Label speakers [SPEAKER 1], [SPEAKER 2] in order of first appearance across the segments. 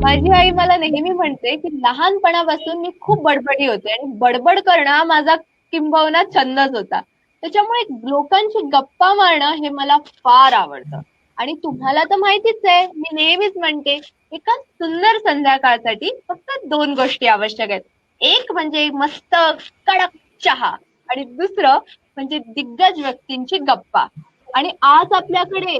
[SPEAKER 1] माझी आई मला नेहमी म्हणते की लहानपणापासून मी खूप बडबडी होते आणि बडबड करणं हा माझा किंबहुना छंदच होता. त्याच्यामुळे लोकांशी गप्पा मारणं हे मला फार आवडतं. आणि तुम्हाला तर माहितीच आहे, मी नेहमीच म्हणते, एका सुंदर संध्याकाळसाठी फक्त 2 गोष्टी आवश्यक आहेत. एक म्हणजे मस्त कडक चहा आणि दुसरं म्हणजे दिग्गज व्यक्तींची गप्पा. आणि आज आपल्याकडे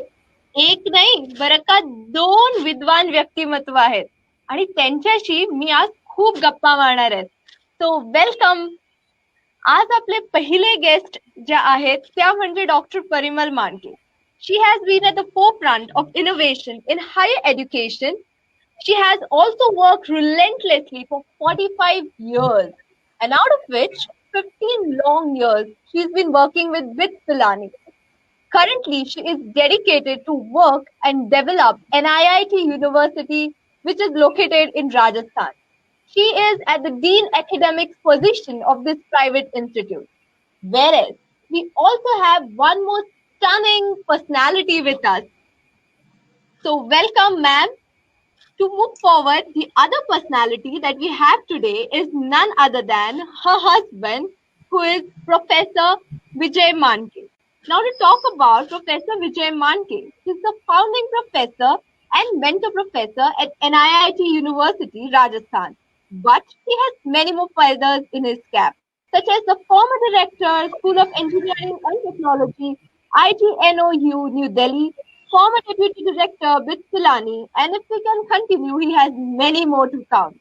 [SPEAKER 1] एक नाही बरं का 2 विद्वान व्यक्तिमत्व आहेत आणि त्यांच्याशी मी आज खूप गप्पा मारणार आहेत. So welcome. आज आपले पहिले गेस्ट ज्या आहेत त्या म्हणजे doctor Parimal Mandke. She has been at the forefront of innovation in higher education. She has also worked relentlessly for 45 years, and out of which 15 long years she's been working with BITS Pilani. Currently, she is dedicated to work and develop NIIT University, which is located in Rajasthan. She is at the Dean Academics position of this private institute. Whereas we also have one more stunning personality with us. So, welcome, ma'am. To move forward, the other personality that we have today is none other than her husband, who is Professor Vijay Manke. Now, to talk about Professor Vijay Manke, he's the founding professor and mentor professor at NIIT University, Rajasthan. But he has many more feathers in his cap, such as the former director, School of Engineering and Technology, IGNOU, New Delhi, former Deputy Director, BITS Pilani, and if we can continue, he has many more to count.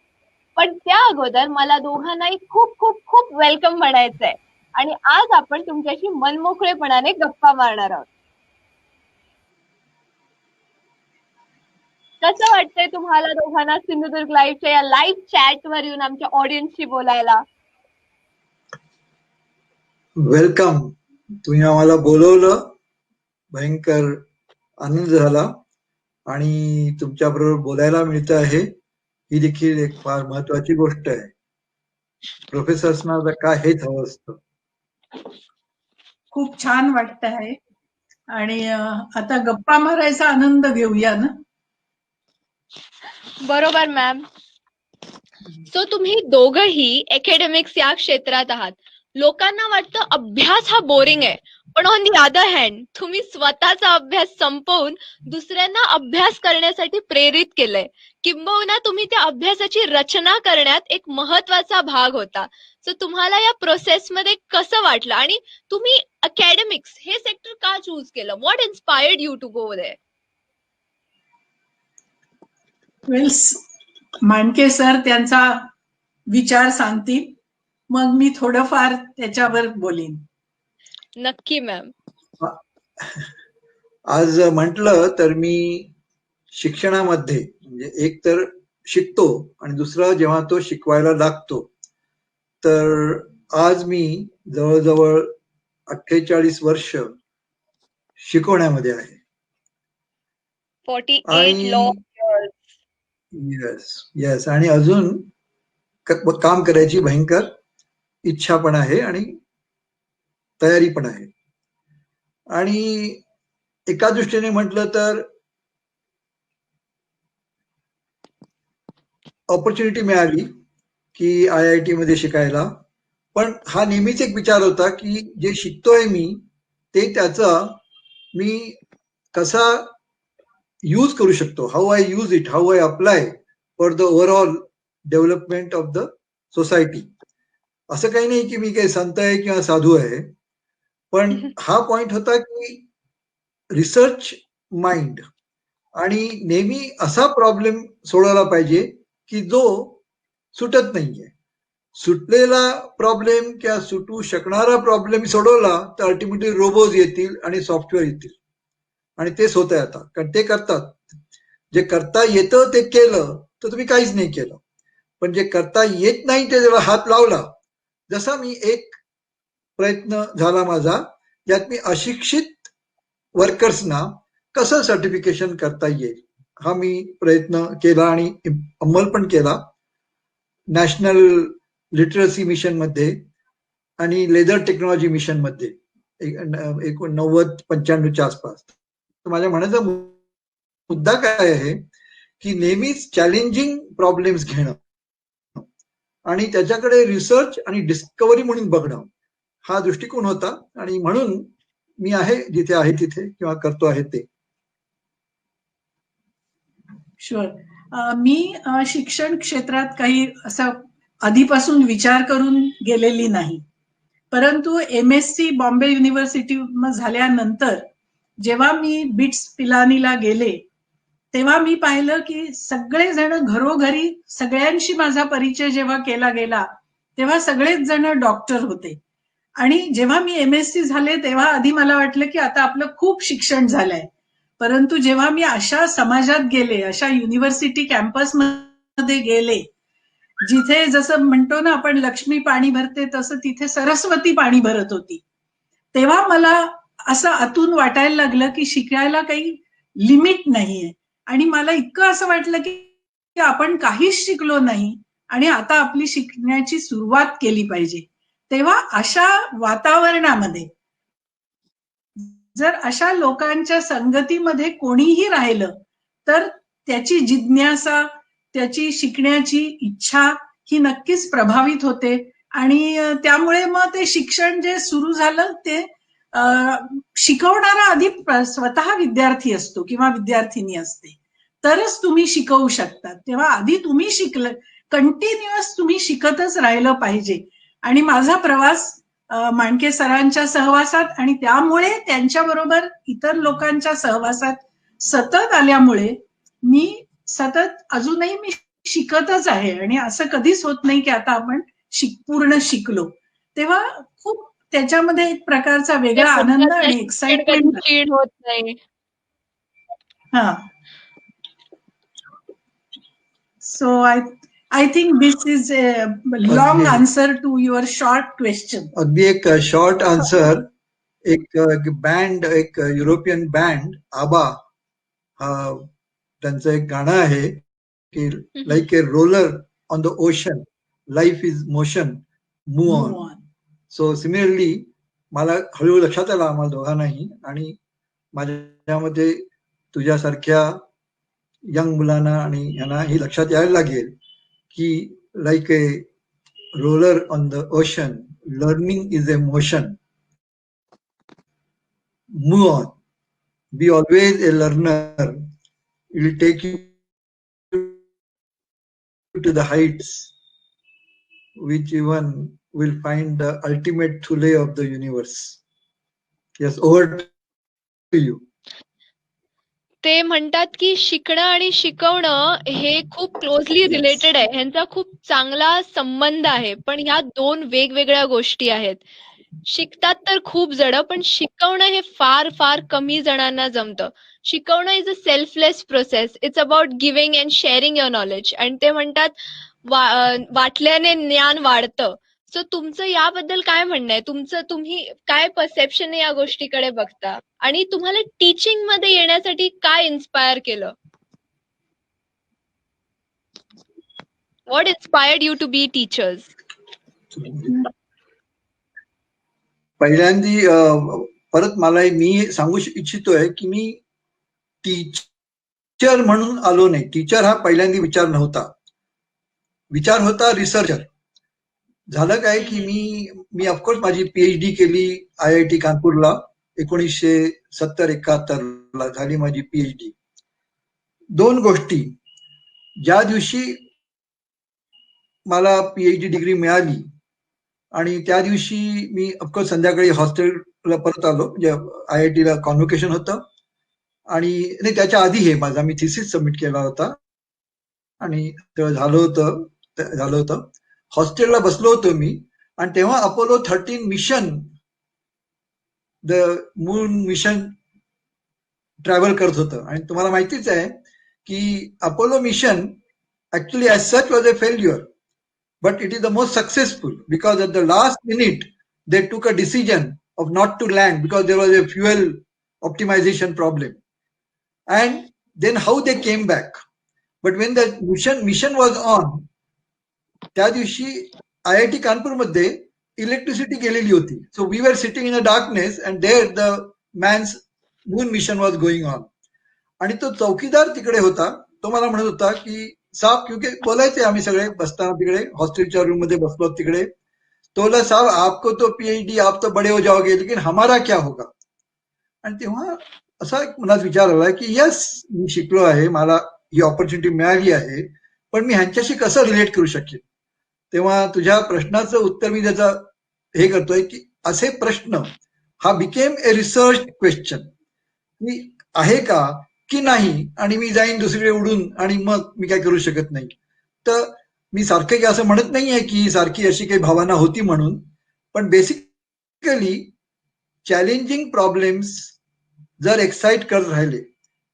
[SPEAKER 1] पण त्या अगोदर मला दोघांनाही खूप खूप खूप welcome म्हणायचंय आणि आज आपण तुमच्याशी मनमोकळेपणाने गप्पा मारणार आहोत. कसं वाटतंय तुम्हाला दोघांना सिंधुदुर्ग लाईव्हच्या या लाईव्ह चॅट वर येऊन आमच्या ऑडियन्सशी बोलायला?
[SPEAKER 2] वेलकम. तुम्ही आम्हाला बोलवलं, भयंकर आनंद झाला आणि तुमच्या बरोबर बोलायला मिळत आहे ही देखील एक फार महत्वाची गोष्ट आहे. प्रोफेसर्सना काय हेच हवं असतं.
[SPEAKER 3] खूप छान वाटत आहे आणि आता गप्पा मारायचा आनंद घेऊया ना.
[SPEAKER 1] बरोबर मॅम. सो तुम्ही दोघंही अकॅडमिक्स या क्षेत्रात आहात. लोकांना वाटतं अभ्यास हा बोरिंग आहे, पण ऑन दी अदर हँड तुम्ही स्वतःचा अभ्यास संपवून दुसऱ्यांना अभ्यास करण्यासाठी प्रेरित केलंय, किंबहुना तुम्ही त्या अभ्यासाची रचना करण्यात एक महत्वाचा भाग होता. सो तुम्हाला या प्रोसेसमध्ये कसं वाटलं आणि तुम्ही अकॅडमिक्स हे सेक्टर का चूज केलं? What inspired you to go there?
[SPEAKER 3] Well, Mandke sir त्यांचा विचार सांगतील, मग मी थोडंफार त्याच्यावर बोलीन.
[SPEAKER 1] नक्की मॅम.
[SPEAKER 2] आज म्हटलं तर मी शिक्षणामध्ये म्हणजे एक तर शिकतो आणि दुसरा जेव्हा तो शिकवायला लागतो, तर आज मी जवळजवळ 48 वर्ष शिकवण्यामध्ये आहे.
[SPEAKER 1] 48
[SPEAKER 2] येस आणि अजून काम करायची भयंकर इच्छा पण आहे आणि तयारी पण आहे. आणि एका दृष्टीने म्हटलं तर ऑपॉर्च्युनिटी मिळाली की IIT मध्ये शिकायला, पण हा नेहमीच एक विचार होता की जे शिकतोय मी ते त्याचा मी कसा यूज करू शकतो, how I use it, how I apply for the overall development of the society. असं काही नाही की मी काही संत आहे किंवा साधू आहे, पण हा पॉइंट होता की रिसर्च माइंड आणि नेहमी असा प्रॉब्लेम सोडवला पाहिजे की जो सुटत नाहीये. सुटलेला प्रॉब्लेम किंवा सुटू शकणारा प्रॉब्लेम सोडवला तर अल्टिमेटली रोबोज येतील आणि सॉफ्टवेअर येतील आणि तेच होत आहे आता. कारण ते करतात, जे करता येतं ते केलं तर तुम्ही काहीच नाही केलं, पण जे करता येत नाही ते जेव्हा हात लावला, जसा मी एक प्रयत्न झाला माझा, यात मी अशिक्षित वर्कर्सना कसं सर्टिफिकेशन करता येईल हा मी प्रयत्न केला आणि अंमल पण केला. नॅशनल लिटरसी मिशन मध्ये आणि लेदर टेक्नॉलॉजी मिशन मध्ये 90-95च्या आसपास. माझ्या म्हणायचा मुद्दा काय आहे की नेहमीच चॅलेंजिंग प्रॉब्लेम्स घेणं आणि त्याच्याकडे रिसर्च आणि डिस्कव्हरी म्हणून बघणं हा दृष्टिकोन होता. आणि म्हणून मी आहे जिथे आहे तिथे किंवा करतो आहे ते.
[SPEAKER 3] शुअर. मी शिक्षण क्षेत्रात काही असं आधीपासून विचार करून गेलेली नाही, परंतु MSc बॉम्बे युनिव्हर्सिटी झाल्यानंतर जेव्हा मी बिट्स पिलानीला गेले तेव्हा मी पाहिलं की सगळेजण घरोघरी सगळ्यांशी माझा परिचय जेव्हा केला गेला तेव्हा सगळेच जण डॉक्टर होते. आणि जेव्हा मी MSc झाले तेव्हा आधी मला वाटलं की आता आपलं खूप शिक्षण झालंय, परंतु जेव्हा मी अशा समाजात गेले, अशा युनिव्हर्सिटी कॅम्पसमध्ये गेले जिथे जसं म्हणतो ना आपण लक्ष्मी पाणी भरते तसं तिथे सरस्वती पाणी भरत होती, तेव्हा मला असं आतून वाटायला लागलं की शिकायला काही लिमिट नाहीये. आणि मला इतकं असं वाटलं की आपण काहीच शिकलो नाही आणि आता आपली शिकण्याची सुरुवात केली पाहिजे. तेव्हा अशा वातावरणामध्ये जर अशा लोकांच्या संगतीमध्ये कोणीही राहिलं तर त्याची जिज्ञासा, त्याची शिकण्याची इच्छा ही नक्कीच प्रभावित होते. आणि त्यामुळे मग ते शिक्षण जे सुरू झालं ते शिकवणारा आधी स्वतः विद्यार्थी असतो किंवा विद्यार्थिनी असते, तरच तुम्ही शिकवू शकता. तेव्हा आधी तुम्ही शिकलं, कंटिन्युअस तुम्ही शिकतच राहिलं पाहिजे. आणि माझा प्रवास मांडके सरांच्या सहवासात आणि त्यामुळे त्यांच्याबरोबर इतर लोकांच्या सहवासात सतत आल्यामुळे मी सतत अजूनही मी शिकतच आहे. आणि असं कधीच होत नाही की आता आपण पूर्ण शिकलो. तेव्हा खूप त्याच्यामध्ये एक प्रकारचा वेगळा आनंद आणि एक्साइटमेंट
[SPEAKER 1] चीड होत नाही.
[SPEAKER 3] हा. So I think this is a long answer to your short question.
[SPEAKER 2] अगदी एक शॉर्ट आन्सर. एक बँड, एक युरोपियन बँड आबा, त्यांचं एक गाणं आहे की like a roller on the ocean, life is motion, move on. So similarly मला हळूहळू लक्षात आलं आम्हाला दोघांनाही, आणि माझ्यामध्ये तुझ्यासारख्या यंग मुलांना आणि यांना ही लक्षात यायला लागेल की like a roller on the ocean, learning is a motion, move on, be always a learner, it will take you to the heights which even will find the ultimate thule of the universe. Yes, over to you.
[SPEAKER 1] ते म्हणतात की शिकणं आणि शिकवणं हे खूप closely related आहे, ह्यांचा खूप चांगला संबंध आहे, पण ह्या दोन वेगवेगळ्या गोष्टी आहेत. शिकतात तर खूप जण, पण शिकवणं हे फार फार कमी जणांना जमतं. शिकवणं is a selfless process. It's about giving and sharing your knowledge. आणि ते म्हणतात वाटल्याने ज्ञान वाढतं. सो तुमचं याबद्दल काय म्हणणं आहे? तुम्ही काय परसेप्शन या गोष्टीकडे बघता आणि तुम्हाला टीचिंग मध्ये येण्यासाठी काय इन्स्पायर केलं? What inspired you to be teachers?
[SPEAKER 2] पहिल्यांदी परत मी सांगू इच्छितोय की मी टीचर म्हणून आलो नाही. टीचर हा पहिल्यांदा विचार नव्हता. विचार होता रिसर्चर. झालं काय की मी ऑफकोर्स माझी PhD केली IIT कानपूरला 1970-71 ला झाली माझी PhD. दोन गोष्टी, ज्या दिवशी मला PhD डिग्री मिळाली आणि त्या दिवशी मी ऑफकोर्स संध्याकाळी हॉस्टेलला परत आलो, म्हणजे IIT ला कॉन्व्होकेशन होतं. आणि नाही, त्याच्या आधी हे माझा मी थिसिस सबमिट केला होता आणि झालं होतं. हॉस्टेलला बसलो होतो मी आणि तेव्हा Apollo 13 mission, the moon mission travel करत होतं. आणि तुम्हाला माहितीच आहे की Apollo mission actually as such was a failure, but it is the most successful because at the last minute they took a decision of not to land because there was a fuel optimization problem. And then how they came back. But when the mission was on, त्या दिवशी IIT Kanpur मध्ये electricity गेलेली होती. So we were sitting in the darkness and there the man's moon mission was going on. आणि तो चौकीदार तिकडे होता. तो मला म्हणत होता की साहब, क्योंकि बोलायचे आम्ही सगळे बसताना तिकडे हॉस्टेलच्या रूम मध्ये बसलो तिकडे, तो बोला साहब आपको तो पीएचडी, आप तो बड़े हो जाओगे, लेकिन हमारा क्या होगा. आणि तेव्हा असा एक मनात विचार आला की यस, मी शिकलो आहे, मला ही ऑपॉर्च्युनिटी मिळाली आहे, पण मी ह्यांच्याशी कसं रिलेट करू शकेन. तेव्हा तुझ्या प्रश्नाचं उत्तर मी त्याचं हे करतोय की असे प्रश्न हा बिकेम ए रिसर्च क्वेश्चन, मी आहे का की नाही, आणि मी जाईन दुसरीकडे उडून आणि मग मी काय करू शकत नाही. तर मी सारखं की असं म्हणत नाहीये की सारखी अशी काही भावना होती म्हणून, पण बेसिकली चॅलेंजिंग प्रॉब्लेम्स जर एक्साइट करत राहिले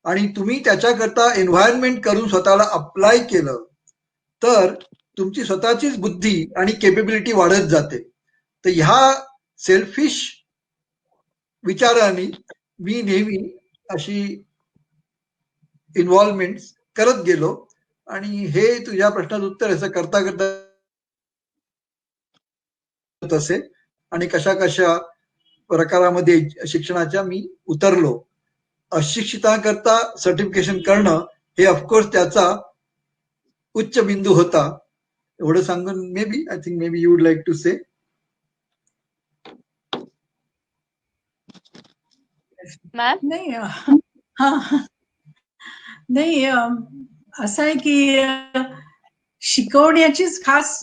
[SPEAKER 2] आणि तुम्ही त्याच्याकरता एन्व्हायरमेंट करून स्वतःला अप्लाय केलं तर तुमची स्वतःचीच बुद्धी आणि केपेबिलिटी वाढत जाते. तर ह्या सेल्फिश विचाराने मी नेहमी अशी इन्व्हॉल्वमेंट करत गेलो आणि हे तुझ्या प्रश्नाचं उत्तर असं करता करता तसे आणि कशा कशा प्रकारामध्ये शिक्षणाच्या मी उतरलो. अशिक्षितांकरता सर्टिफिकेशन करणं हे ऑफकोर्स त्याचा उच्च बिंदू होता. एवढं सांगून maybe I think maybe you would like to say.
[SPEAKER 1] Ma'am.
[SPEAKER 3] नाही हा नाही असं आहे की शिकवण्याचीच खास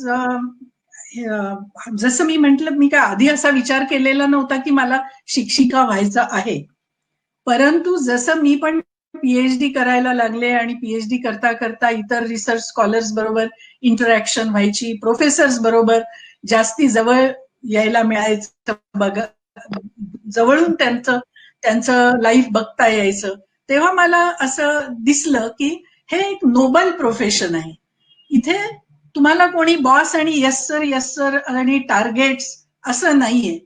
[SPEAKER 3] जसं मी म्हंटल, मी काय आधी असा विचार केलेला नव्हता की मला शिक्षिका व्हायचं आहे. परंतु जसं मी पण पीएचडी करायला लागले आणि पीएचडी करता करता इतर रिसर्च स्कॉलर्स बरोबर इंटरॅक्शन व्हायची, प्रोफेसर्स बरोबर जास्ती जवळ यायला मिळायचं, जवळून त्यांचं लाईफ बघता यायचं, तेव्हा मला असं दिसलं की हे एक नोबल प्रोफेशन आहे. इथे तुम्हाला कोणी बॉस आणि यस सर आणि टार्गेट्स असं नाहीये.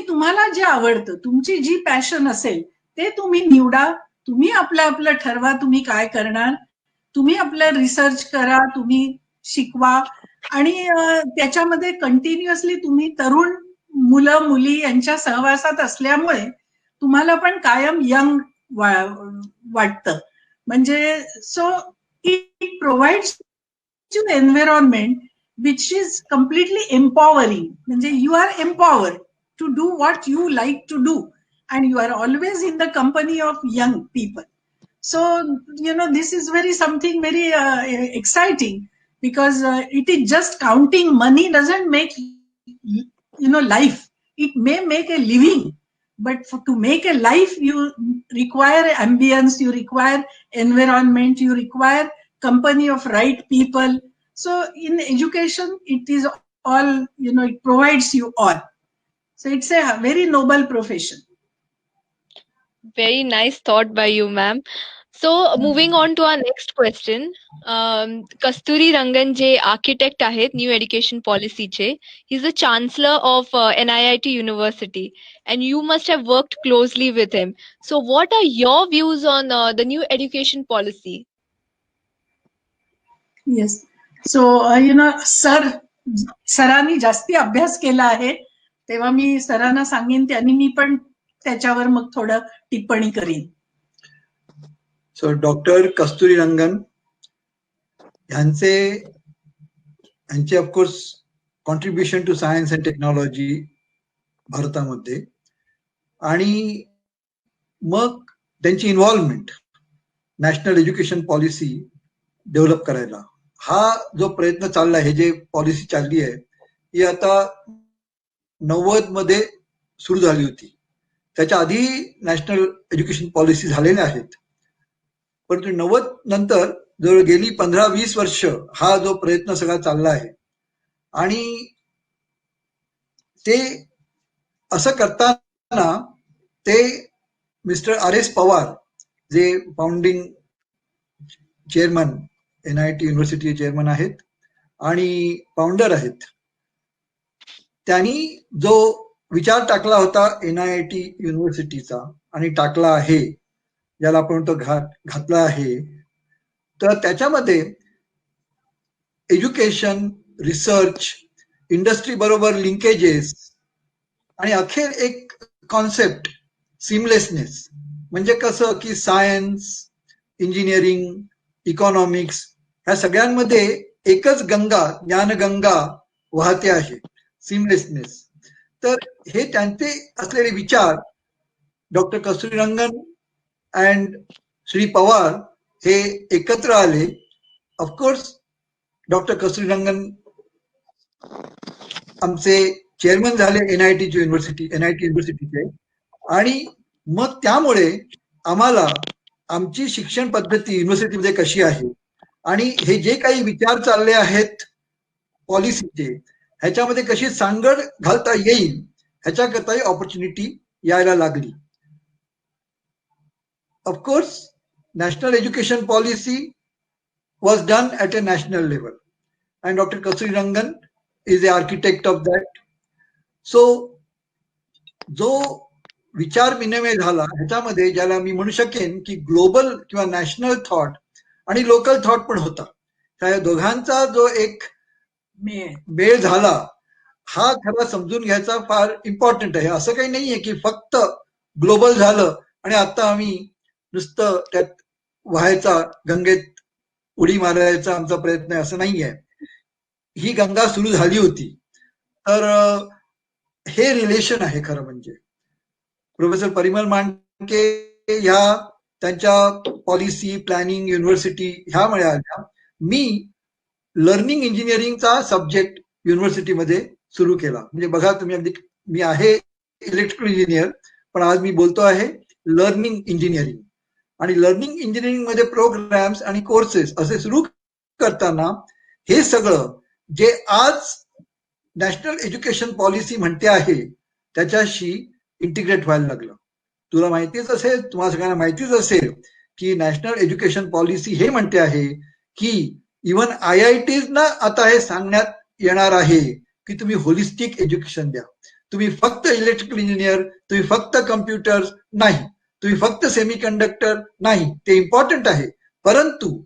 [SPEAKER 3] तुम्हाला जे आवडतं, तुमची जी पॅशन असेल ते तुम्ही निवडा, तुम्ही आपलं ठरवा तुम्ही काय करणार, तुम्ही आपलं रिसर्च करा, तुम्ही शिकवा आणि त्याच्यामध्ये कंटिन्युअसली तुम्ही तरुण मुलं मुली यांच्या सहवासात असल्यामुळे तुम्हाला पण कायम यंग वाटतं. म्हणजे so it provides you environment which is completely empowering. म्हणजे you are empowered to do what you like to do and you are always in the company of young people. So this is something very exciting, because it is just counting money doesn't make life. It may make a living, but to make a life you require ambience, you require environment, you require company of right people. So in education it is all, it provides you all. So it's a very noble profession.
[SPEAKER 1] Very nice thought by you, ma'am. So moving on to our next question. Kasturi Rangan जे architect आहेत new education पॉलिसीचे, he is the chancellor of NIIT University and you must have worked closely with him. So what are your views on the new education policy?
[SPEAKER 3] Yes. So सरांनी जास्ती अभ्यास केला आहे, तेव्हा मी सरांना सांगेन, त्यांनी मी पण त्याच्यावर मग थोडं टिप्पणी करीन.
[SPEAKER 2] सो डॉक्टर कस्तुरी रंगन यांचे of course contribution to science and technology भारतामध्ये आणि मग त्यांची involvement national education policy develop करायला, हा जो प्रयत्न चालला आहे, जे पॉलिसी चालली आहे ही आता 90 मध्ये सुरू झाली होती. त्याच्या आधी नॅशनल एज्युकेशन पॉलिसी झालेल्या आहेत, परंतु 90 नंतर जवळ गेली 15-20 वर्ष हा जो प्रयत्न सगळा चालला आहे. आणि ते असं करताना ते मिस्टर RS पवार, जे founding chairman NIT university chairman आहेत आणि फाउंडर आहेत, त्यांनी जो विचार टाकला होता NIT युनिव्हर्सिटीचा आणि टाकला आहे, ज्याला आपण तो घातला आहे, तर त्याच्यामध्ये एज्युकेशन, रिसर्च, इंडस्ट्री बरोबर लिंकेजेस आणि अखेर एक कॉन्सेप्ट सिमलेसनेस, म्हणजे कसं की सायन्स, इंजिनिअरिंग, इकॉनॉमिक्स ह्या सगळ्यांमध्ये एकच गंगा, ज्ञानगंगा वाहते आहे, सिमलेसनेस. तर हे त्यांचे असलेले विचार डॉक्टर कस्तुरीरंगन अँड श्री पवार हे एकत्र आले. ऑफकोर्स डॉक्टर कस्तुरीरंगन आमचे चेअरमन झाले एनआयटी युनिव्हर्सिटीचे, आणि मग त्यामुळे आम्हाला आमची शिक्षण पद्धती युनिव्हर्सिटीमध्ये कशी आहे आणि हे जे काही विचार चालले आहेत पॉलिसीचे ह्याच्यामध्ये कशी सांगड घालता येईल ह्याच्याकरताही ऑपॉर्च्युनिटी यायला लागली. Of course national education policy was done at a national level and doctor Kasturirangan is a architect of that. So जो विचार विनिमय झाला ह्याच्यामध्ये ज्याला मी म्हणू शकेन की ग्लोबल किंवा नॅशनल थॉट आणि लोकल थॉट पण होता, त्या दोघांचा जो एक मेळ झाला हा खरा समजून घ्यायचा फार इम्पॉर्टंट आहे. असं काही नाहीये की फक्त ग्लोबल झालं आणि आता आम्ही नुसतं त्यात व्हायचा, गंगेत उडी मारायचा आमचा प्रयत्न आहे, असं नाहीये. ही गंगा सुरू झाली होती. तर हे रिलेशन आहे खरं म्हणजे. प्रोफेसर परिमल मांडके ह्या त्यांच्या पॉलिसी प्लॅनिंग युनिव्हर्सिटी ह्या मिळाल्या. मी लर्निंग इंजिनिअरिंगचा सब्जेक्ट युनिव्हर्सिटीमध्ये सुरू केला. म्हणजे बघा तुम्ही, अगदी मी आहे इलेक्ट्रिकल इंजिनियर पण आज मी बोलतो आहे लर्निंग इंजिनिअरिंग. आणि लर्निंग इंजिनिअरिंग मध्ये प्रोग्राम्स आणि कोर्सेस असे सुरू करताना हे सगळं जे आज नॅशनल एज्युकेशन पॉलिसी म्हणते आहे त्याच्याशी इंटिग्रेट व्हायला लागलं. तुला माहितीच असेल, तुम्हाला सगळ्यांना माहितीच असेल की नॅशनल एज्युकेशन पॉलिसी हे म्हणते आहे की इव्हन IITs ना आता हे सांगण्यात येणार आहे की तुम्ही होलिस्टिक एज्युकेशन द्या. तुम्ही फक्त इलेक्ट्रिकल इंजिनियर, तुम्ही फक्त कम्प्युटर्स नाही, तुम्ही फक्त सेमीकंडक्टर नाही, ते इम्पॉर्टंट आहे, परंतु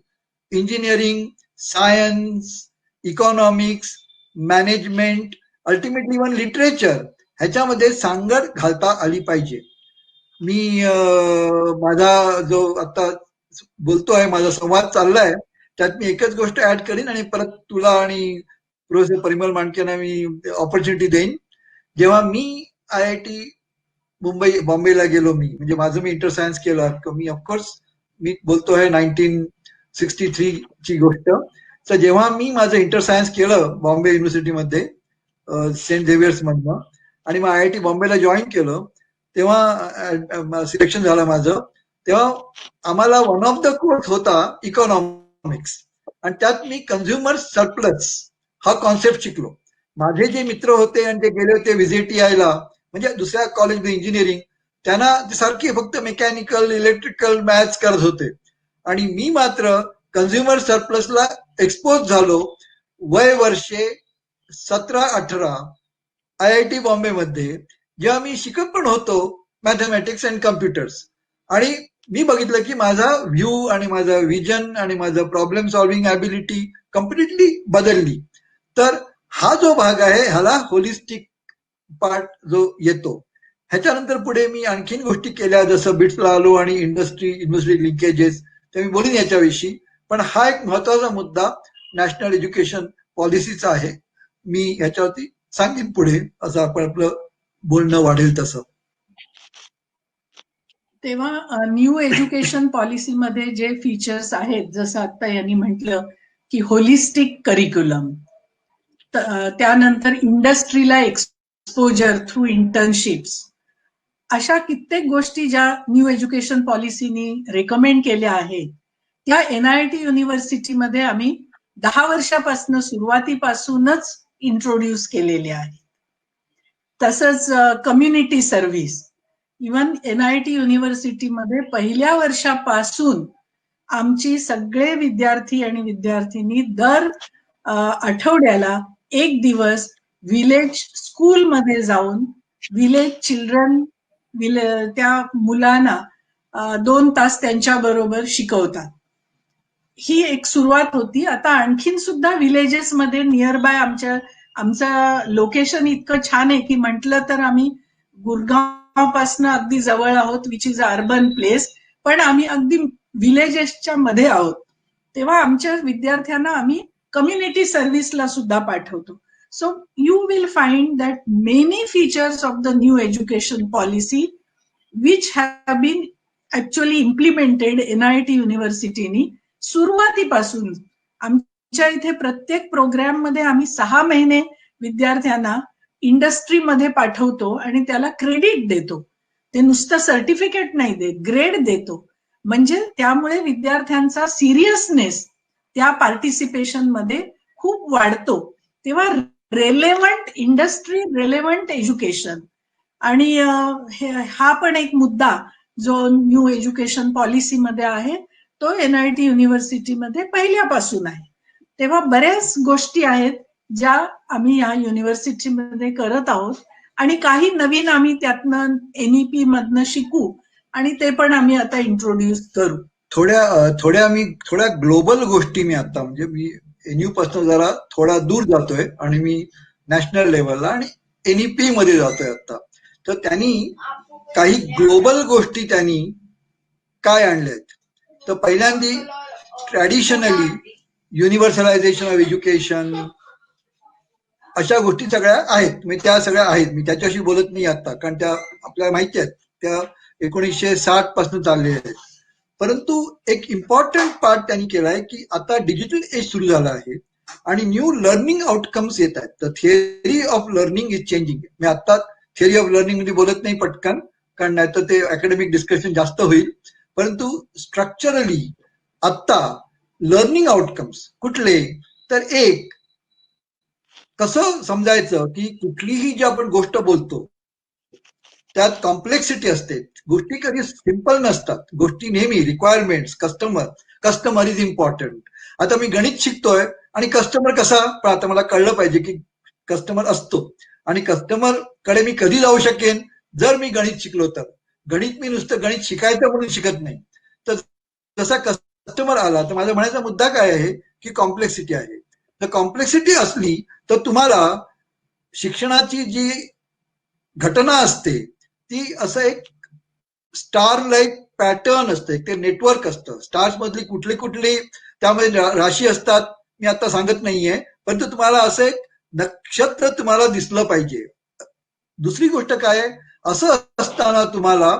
[SPEAKER 2] engineering, science, economics, management, ultimately even literature ह्याच्यामध्ये सांगड घालता आली पाहिजे. मी माझा जो आता बोलतोय, माझा संवाद चाललाय, त्यात मी एकच गोष्ट ऍड करीन आणि परत तुला आणि प्रोफेसर परिमल मांडकेंना मी ऑपॉर्च्युनिटी देईन. जेव्हा मी IIT बॉम्बेला गेलो, म्हणजे माझं मी इंटर सायन्स केलं, मी ऑफकोर्स मी बोलतोय 1963 ची गोष्ट. तर जेव्हा मी माझं इंटर सायन्स केलं बॉम्बे युनिव्हर्सिटीमध्ये सेंट झेवियर्स मधनं आणि मग IIT बॉम्बेला जॉईन केलं, तेव्हा सिलेक्शन झालं माझं. तेव्हा आम्हाला वन ऑफ द कोर्स होता इकॉनॉमिक्स आणि त्यात मी कन्झ्युमर सरप्लस हा कॉन्सेप्ट शिकलो. माझे जे मित्र होते आणि ते गेले होते व्हिजिट यायला म्हणजे दुसऱ्या कॉलेजमध्ये इंजिनिअरिंग, त्यांना ते सारखे फक्त मेकॅनिकल, इलेक्ट्रिकल, मॅथ्स करत होते आणि मी मात्र कन्झ्युमर सरप्लसला एक्सपोज झालो. वय वर्षे 17-18 IIT बॉम्बेमध्ये, जेव्हा मी शिकत पण होतो मॅथमॅटिक्स अँड कम्प्युटर्स, आणि मी बघितलं की माझा व्ह्यू आणि माझा विजन आणि माझं प्रॉब्लेम सॉल्व्हिंग ॲबिलिटी कम्प्लिटली बदलली. तर हा जो भाग आहे ह्याला होलिस्टिक पार्ट जो येतो. ह्याच्यानंतर पुढे मी आणखीन गोष्टी केल्या, जसं बिट्सला आलो आणि इंडस्ट्री लिंकेजेस, ते मी बोलीन याच्याविषयी. पण हा एक महत्वाचा मुद्दा नॅशनल एज्युकेशन पॉलिसीचा आहे. मी ह्याच्यावरती सांगेन पुढे, असं आपण आपलं बोलणं वाढेल तसं.
[SPEAKER 3] तेव्हा न्यू एज्युकेशन पॉलिसीमध्ये जे फीचर्स आहेत, जसं आता यांनी म्हटलं की होलिस्टिक करिक्युलम, त्यानंतर इंडस्ट्रीला एक्सपोजर थ्रू इंटर्नशिप्स, अशा कित्येक गोष्टी ज्या न्यू एज्युकेशन पॉलिसीनी रेकमेंड केल्या आहेत त्या NIT युनिव्हर्सिटीमध्ये आम्ही 10 वर्षापासून सुरुवातीपासूनच इंट्रोड्यूस केलेल्या आहेत. तसंच कम्युनिटी सर्व्हिस, इव्हन NIT युनिव्हर्सिटीमध्ये पहिल्या वर्षापासून आमची सगळे विद्यार्थी आणि विद्यार्थिनी दर आठवड्याला एक दिवस विलेज स्कूलमध्ये जाऊन विलेज चिल्ड्रन, त्या मुलांना 2 तास त्यांच्या बरोबर शिकवतात. ही एक सुरुवात होती. आता आणखीन सुद्धा विलेजेस मध्ये नियर बाय आमचं लोकेशन इतकं छान आहे की म्हटलं तर आम्ही गुरगाव पासून अगदी जवळ आहोत, विच इज अर्बन प्लेस, पण आम्ही अगदी विलेजेसच्या मध्ये आहोत. तेव्हा आमच्या विद्यार्थ्यांना आम्ही कम्युनिटी सर्व्हिसला सुद्धा पाठवतो. So you will find that many features of the new education policy which have been actually implemented NIT युनिव्हर्सिटीनी सुरुवातीपासून. आमच्या इथे प्रत्येक प्रोग्राम मध्ये आम्ही 6 महिने विद्यार्थ्यांना इंडस्ट्रीमध्ये पाठवतो आणि त्याला क्रेडिट देतो. ते नुसतं सर्टिफिकेट नाही देत, ग्रेड देतो. म्हणजे त्यामुळे विद्यार्थ्यांचा सिरियसनेस त्या पार्टिसिपेशन मध्ये खूप वाढतो. तेव्हा रेलेव्हंट इंडस्ट्री, रेलेव्हंट एज्युकेशन, आणि हा पण एक मुद्दा जो न्यू एज्युकेशन पॉलिसीमध्ये आहे तो NIT युनिव्हर्सिटीमध्ये पहिल्यापासून आहे. तेव्हा बऱ्याच गोष्टी आहेत ज्या आम्ही या युनिव्हर्सिटीमध्ये करत आहोत आणि काही नवीन आम्ही त्यातनं NEP मधनं शिकू आणि ते पण आम्ही आता इंट्रोड्यूस करू.
[SPEAKER 2] थोड्या ग्लोबल गोष्टी मी आता म्हणजे मी NU पासून जरा थोडा दूर जातोय आणि मी नॅशनल लेवलला आणि NEP मध्ये जातोय आता. तर त्यांनी काही ग्लोबल गोष्टी त्यांनी काय आणल्यात, तर पहिल्यांदी ट्रॅडिशनली युनिव्हर्सलायझेशन ऑफ एज्युकेशन अशा गोष्टी सगळ्या आहेत. म्हणजे त्या सगळ्या आहेत, मी त्याच्याशी बोलत नाही आता, कारण त्या आपल्याला माहिती आहेत, त्या 1960 पासून चाललेल्या आहेत. परंतु एक इम्पॉर्टंट पार्ट त्यांनी केला आहे की आता डिजिटल एज सुरू झाला आहे आणि न्यू लर्निंग आउटकम्स येत आहेत. तर theory of learning is changing. मी आता थिअरी ऑफ लर्निंग मध्ये बोलत नाही पटकन, कारण नाही तर ते अकॅडमिक डिस्कशन जास्त होईल. परंतु स्ट्रक्चरली आता लर्निंग आउटकम्स कुठले, तर एक कसं समजायचं की कुठलीही जी आपण गोष्ट बोलतो त्यात कॉम्प्लेक्सिटी असते. गोष्टी कधी सिंपल नसतात. गोष्टी नेहमी रिक्वायरमेंट्स, कस्टमर इज इम्पॉर्टंट. आता मी गणित शिकतोय आणि कस्टमर कसा, पण आता मला कळलं पाहिजे की कस्टमर असतो आणि कस्टमर कडे मी कधी जाऊ शकेन जर मी गणित शिकलो तर. गणित मी नुसतं गणित शिकायचं म्हणून शिकत नाही. तर जसा कस्टमर आला तर माझा म्हणायचा मुद्दा काय आहे की कॉम्प्लेक्सिटी आहे. तर कॉम्प्लेक्सिटी असली तर तुम्हाला शिक्षणाची जी घटना असते ती असं एक स्टार लाईक पॅटर्न असतं, ते नेटवर्क असतं. स्टार्स मधली कुठली कुठली त्यामध्ये राशी असतात मी आता सांगत नाहीये, परंतु तुम्हाला असं एक नक्षत्र तुम्हाला दिसलं पाहिजे. दुसरी गोष्ट काय आहे, असं असताना तुम्हाला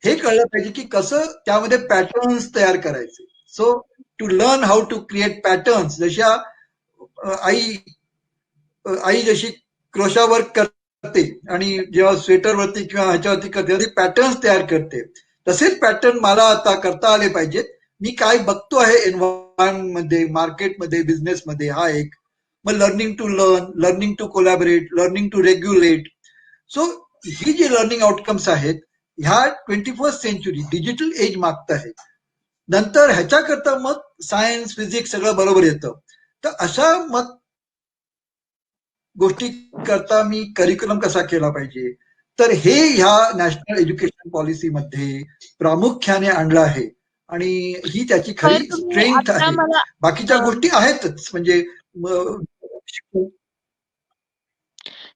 [SPEAKER 2] हे कळलं पाहिजे की कसं त्यामध्ये पॅटर्न्स तयार करायचे. So to learn how to create patterns, जशा आई जशी क्रोशा वर्क करते आणि जेव्हा स्वेटरवरती किंवा ह्याच्यावरती करते पॅटर्न्स तयार करते, तसेच पॅटर्न मला आता करता आले पाहिजेत. मी काय बघतो आहे एन्व्हायरमेंट मध्ये, मार्केटमध्ये, बिझनेसमध्ये, हा एक. मग learning to learn, learning to collaborate, learning to regulate. So ही जी लर्निंग आउटकम्स आहेत ह्या 21st सेंचुरी डिजिटल एज मागत आहे. नंतर ह्याच्याकरता मग सायन्स, फिजिक्स सगळं बरोबर येतं. तर अशा मग गोष्टी करता मी करिक्युलम कसा केला पाहिजे, तर हे ह्या नॅशनल एज्युकेशन पॉलिसीमध्ये प्रामुख्याने आणलं आहे आणि ही त्याची खरी स्ट्रेंथ आहे. बाकीच्या गोष्टी आहेतच म्हणजे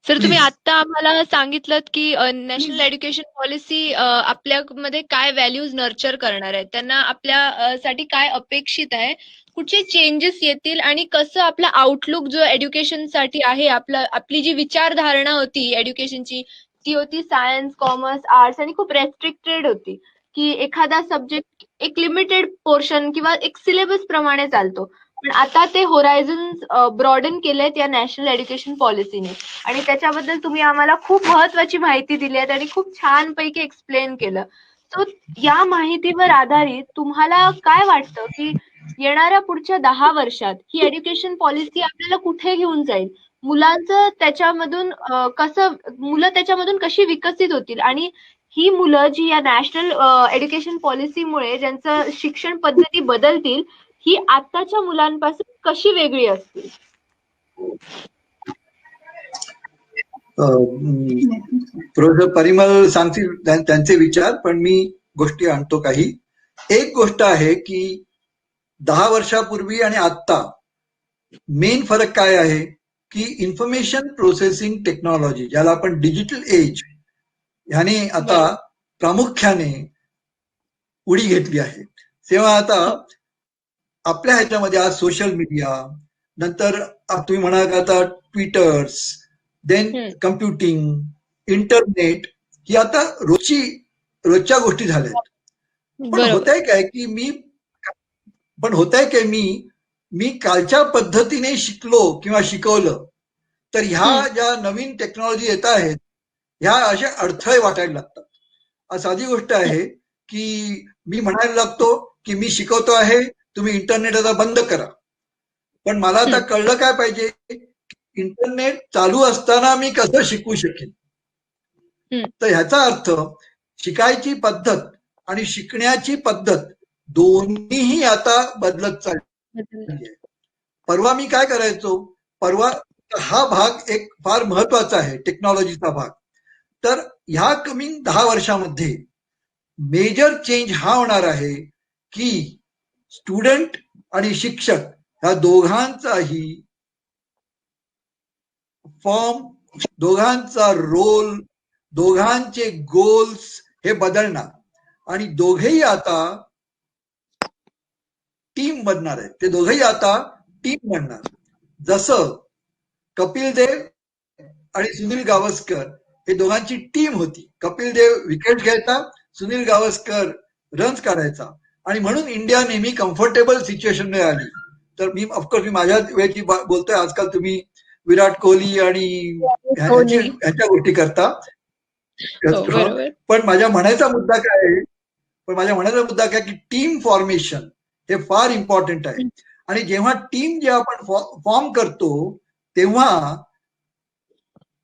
[SPEAKER 4] सर तुम्ही आता आम्हाला सांगितलं की नॅशनल एज्युकेशन पॉलिसी आपल्यामध्ये काय व्हॅल्यूज नर्चर करणार आहे, त्यांना आपल्यासाठी काय अपेक्षित आहे, कुठचे चेंजेस येतील आणि कसं आपला आउटलुक जो एज्युकेशनसाठी आहे, आपली जी विचारधारणा होती एज्युकेशनची ती होती सायन्स, कॉमर्स, आर्ट्स आणि खूप रेस्ट्रिक्टेड होती की एखादा सब्जेक्ट एक लिमिटेड पोर्शन किंवा एक सिलेबस प्रमाणे चालतो. पण आता ते होरायझन्स ब्रॉडन केलेत या नॅशनल एज्युकेशन पॉलिसीने आणि त्याच्याबद्दल तुम्ही आम्हाला खूप महत्वाची माहिती दिली आहे आणि खूप छान पैकी एक्सप्लेन केलं. सो या माहितीवर आधारित तुम्हाला काय वाटतं की येणाऱ्या पुढच्या 10 वर्षात ही एज्युकेशन पॉलिसी आपल्याला कुठे घेऊन जाईल, मुलं त्याच्यामधून कशी विकसित होतील आणि ही मुलं जी या नॅशनल एज्युकेशन पॉलिसीमुळे ज्यांचं शिक्षण पद्धती बदलतील ही आताच्या मुलांपासून कशी वेगळी असतील?
[SPEAKER 2] प्रोफेसर परिमल सांगतील त्यांचे विचार, पण मी गोष्टी आणतो काही. एक गोष्ट आहे की 10 वर्षापूर्वी आणि आता मेन फरक काय आहे की इन्फॉर्मेशन प्रोसेसिंग टेक्नॉलॉजी, ज्याला आपण डिजिटल एज, ह्याने आता प्रामुख्याने उडी घेतली आहे. तेव्हा आता आपल्या ह्याच्यामध्ये आज सोशल मीडिया, नंतर तुम्ही म्हणाल आता ट्विटर्स, देन कम्प्युटिंग, इंटरनेट, ही आता रोजच्या गोष्टी झाल्या आहेत. पण होतंय काय मी कालच्या पद्धतीने शिकलो किंवा शिकवलं तर ह्या ज्या नवीन टेक्नॉलॉजी येत आहेत ह्या असे अडथळे वाटायला लागतात. आज साधी गोष्ट आहे की मी म्हणायला लागतो की मी शिकवतो आहे, तुम्ही इंटरनेट आता बंद करा. पण मला आता कळलं काय पाहिजे, इंटरनेट चालू असताना मी कसं शिकवू शकेन. तर ह्याचा अर्थ शिकायची पद्धत आणि शिकण्याची पद्धत दोन्हीही आता बदलत चालली आहे. परवा मी काय करायचो, हा भाग एक फार महत्वाचा आहे, टेक्नॉलॉजीचा भाग. तर ह्या कमिंग 10 वर्षामध्ये मेजर चेंज हा होणार आहे की स्टुडंट आणि शिक्षक ह्या दोघांचाही फॉर्म, दोघांचा रोल, दोघांचे गोल्स हे बदलणार आणि दोघेही आता टीम बनणार आहे. ते दोघेही आता टीम बनणार. जसं कपिल देव आणि सुनील गावस्कर हे दोघांची टीम होती. कपिल देव विकेट घ्यायचा, सुनील गावस्कर रन्स काढायचा आणि म्हणून इंडिया नेहमी कम्फर्टेबल सिच्युएशन मध्ये आली. तर मी ऑफकोर्स मी माझ्या वेळची बोलतोय, आजकाल तुम्ही विराट कोहली आणि ह्याच्या गोष्टी करता. पण माझ्या म्हणायचा मुद्दा काय की टीम फॉर्मेशन हे फार इम्पॉर्टंट आहे. आणि जेव्हा टीम जे आपण फॉर्म करतो तेव्हा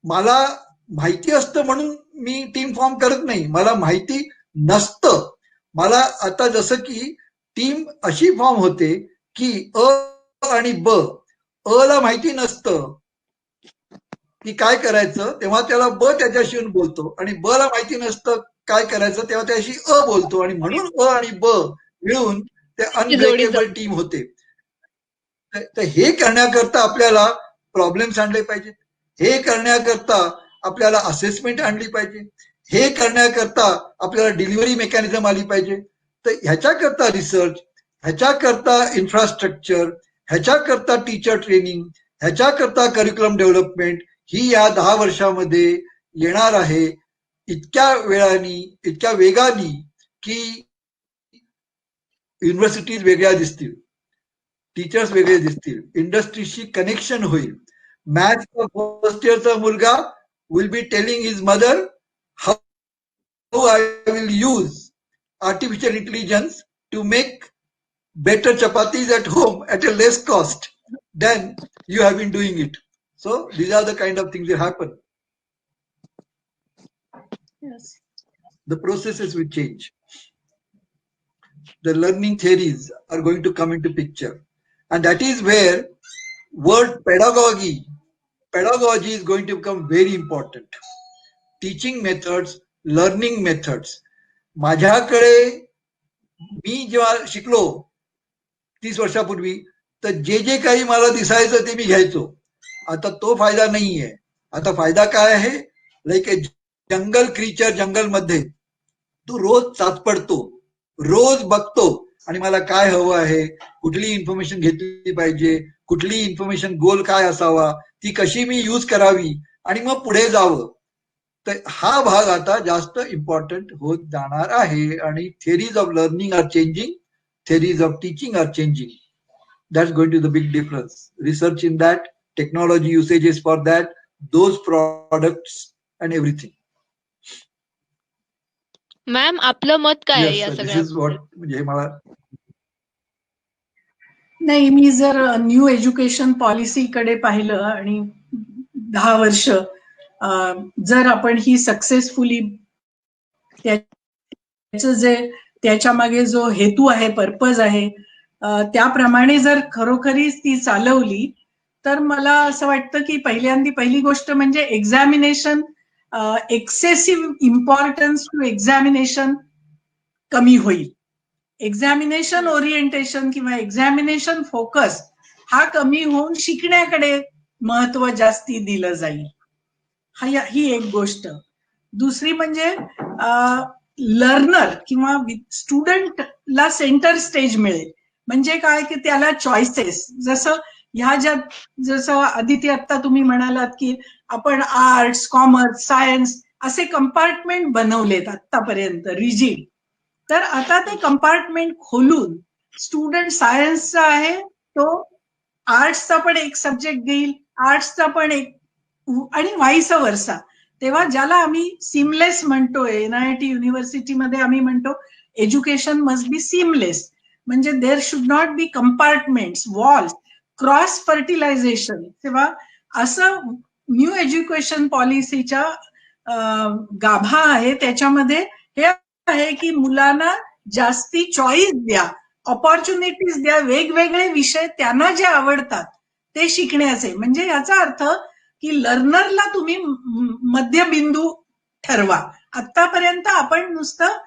[SPEAKER 2] मला माहिती असतं म्हणून मी टीम फॉर्म करत नाही, मला माहिती नसतं. मला आता जसं की टीम अशी फॉर्म होते की अ आणि ब, अ ला माहिती नसतं की काय करायचं तेव्हा त्याला ब त्याच्याशी येऊन बोलतो आणि ब ला माहिती नसतं काय करायचं तेव्हा त्याशी अ बोलतो आणि म्हणून अ आणि ब मिळून ते अनब्रेकेबल टीम होते. तर हे करण्याकरता आपल्याला प्रॉब्लेम्स आणले पाहिजेत, हे करण्याकरता आपल्याला असेसमेंट आणली पाहिजे, हे करण्याकरता आपल्याला डिलिव्हरी मेकॅनिझम आली पाहिजे. तर ह्याच्याकरता रिसर्च, ह्याच्याकरता इन्फ्रास्ट्रक्चर, ह्याच्याकरता टीचर ट्रेनिंग, ह्याच्याकरता करिक्युलम डेव्हलपमेंट ही या 10 वर्षामध्ये येणार आहे. इतक्या वेगाने की युनिव्हर्सिटीज वेगळ्या दिसतील, टीचर्स वेगळे दिसतील, इंडस्ट्रीशी कनेक्शन होईल. मॅथ्सचा फर्स्ट इयरचा मुलगा will be telling his mother how I will use artificial intelligence to make better chapatis at home at a less cost than you have been doing it. So these are the kind of things that happen.
[SPEAKER 3] Yes.
[SPEAKER 2] The processes will change. The learning theories are going to come into picture. And that is where word pedagogy is going to become very important. Teaching methods, learning methods. माझ्याकडे मी जेव्हा शिकलो 30 वर्षापूर्वी तर जे काही मला दिसायचं ते मी घ्यायचो. आता तो फायदा नाहीये. आता फायदा काय आहे, लाईक ए जंगल क्रीचर, जंगलमध्ये तो रोज चाचपडतो, रोज बघतो आणि मला काय हवं आहे, कुठली इन्फॉर्मेशन घेतली पाहिजे, कुठली इन्फॉर्मेशन गोल काय असावा, ती कशी मी यूज करावी आणि मग पुढे जावं. तर हा भाग आता जास्त इम्पॉर्टंट होत जाणार आहे आणि theories of learning are changing, theories of teaching are changing. That's going to be the big difference. Research in that, technology usages for that, those products and everything.
[SPEAKER 4] Ma'am आपलं मत काय आहे या
[SPEAKER 2] This is what म्हणजे मला
[SPEAKER 3] नाही, मी जर new education पॉलिसीकडे पाहिलं आणि 10 वर्ष जर आपण ही सक्सेसफुली त्याच्या मागे जो हेतू आहे, पर्पज आहे, त्याप्रमाणे जर खरोखरीच ती चालवली तर मला असं वाटतं की पहिली गोष्ट म्हणजे examination, excessive importance to examination कमी होईल. एक्झामिनेशन ओरिएंटेशन किंवा एक्झामिनेशन फोकस हा कमी होऊन शिकण्याकडे महत्व जास्ती दिलं जाईल. ही एक गोष्ट. दुसरी म्हणजे लर्नर किंवा स्टुडंटला सेंटर स्टेज मिळेल. म्हणजे काय की त्याला चॉईसेस, जसं आदिती आता तुम्ही म्हणालात की आपण आर्ट्स, कॉमर्स, सायन्स असे कंपार्टमेंट बनवलेत आतापर्यंत रिजिड. तर आता ते कंपार्टमेंट खोलून स्टुडंट सायन्सचा आहे तो आर्ट्सचा पण एक सब्जेक्ट घेईल, आर्ट्सचा पण एक, आणि व्हाईस वर्सा. तेव्हा ज्याला आम्ही सीमलेस म्हणतोय, NIT युनिव्हर्सिटीमध्ये आम्ही म्हणतो एज्युकेशन मस्ट बी सीमलेस, म्हणजे there should not be compartments, walls, cross fertilization. तेव्हा असं न्यू एज्युकेशन पॉलिसीच्या गाभा आहे. त्याच्यामध्ये हे आहे की मुलांना जास्ती चॉईस द्या, ऑपॉर्च्युनिटीज द्या, वेगवेगळे विषय त्यांना जे आवडतात ते शिकण्याचे. म्हणजे याचा अर्थ की लर्नरला तुम्ही मध्यबिंदू ठरवा. आतापर्यंत आपण नुसतं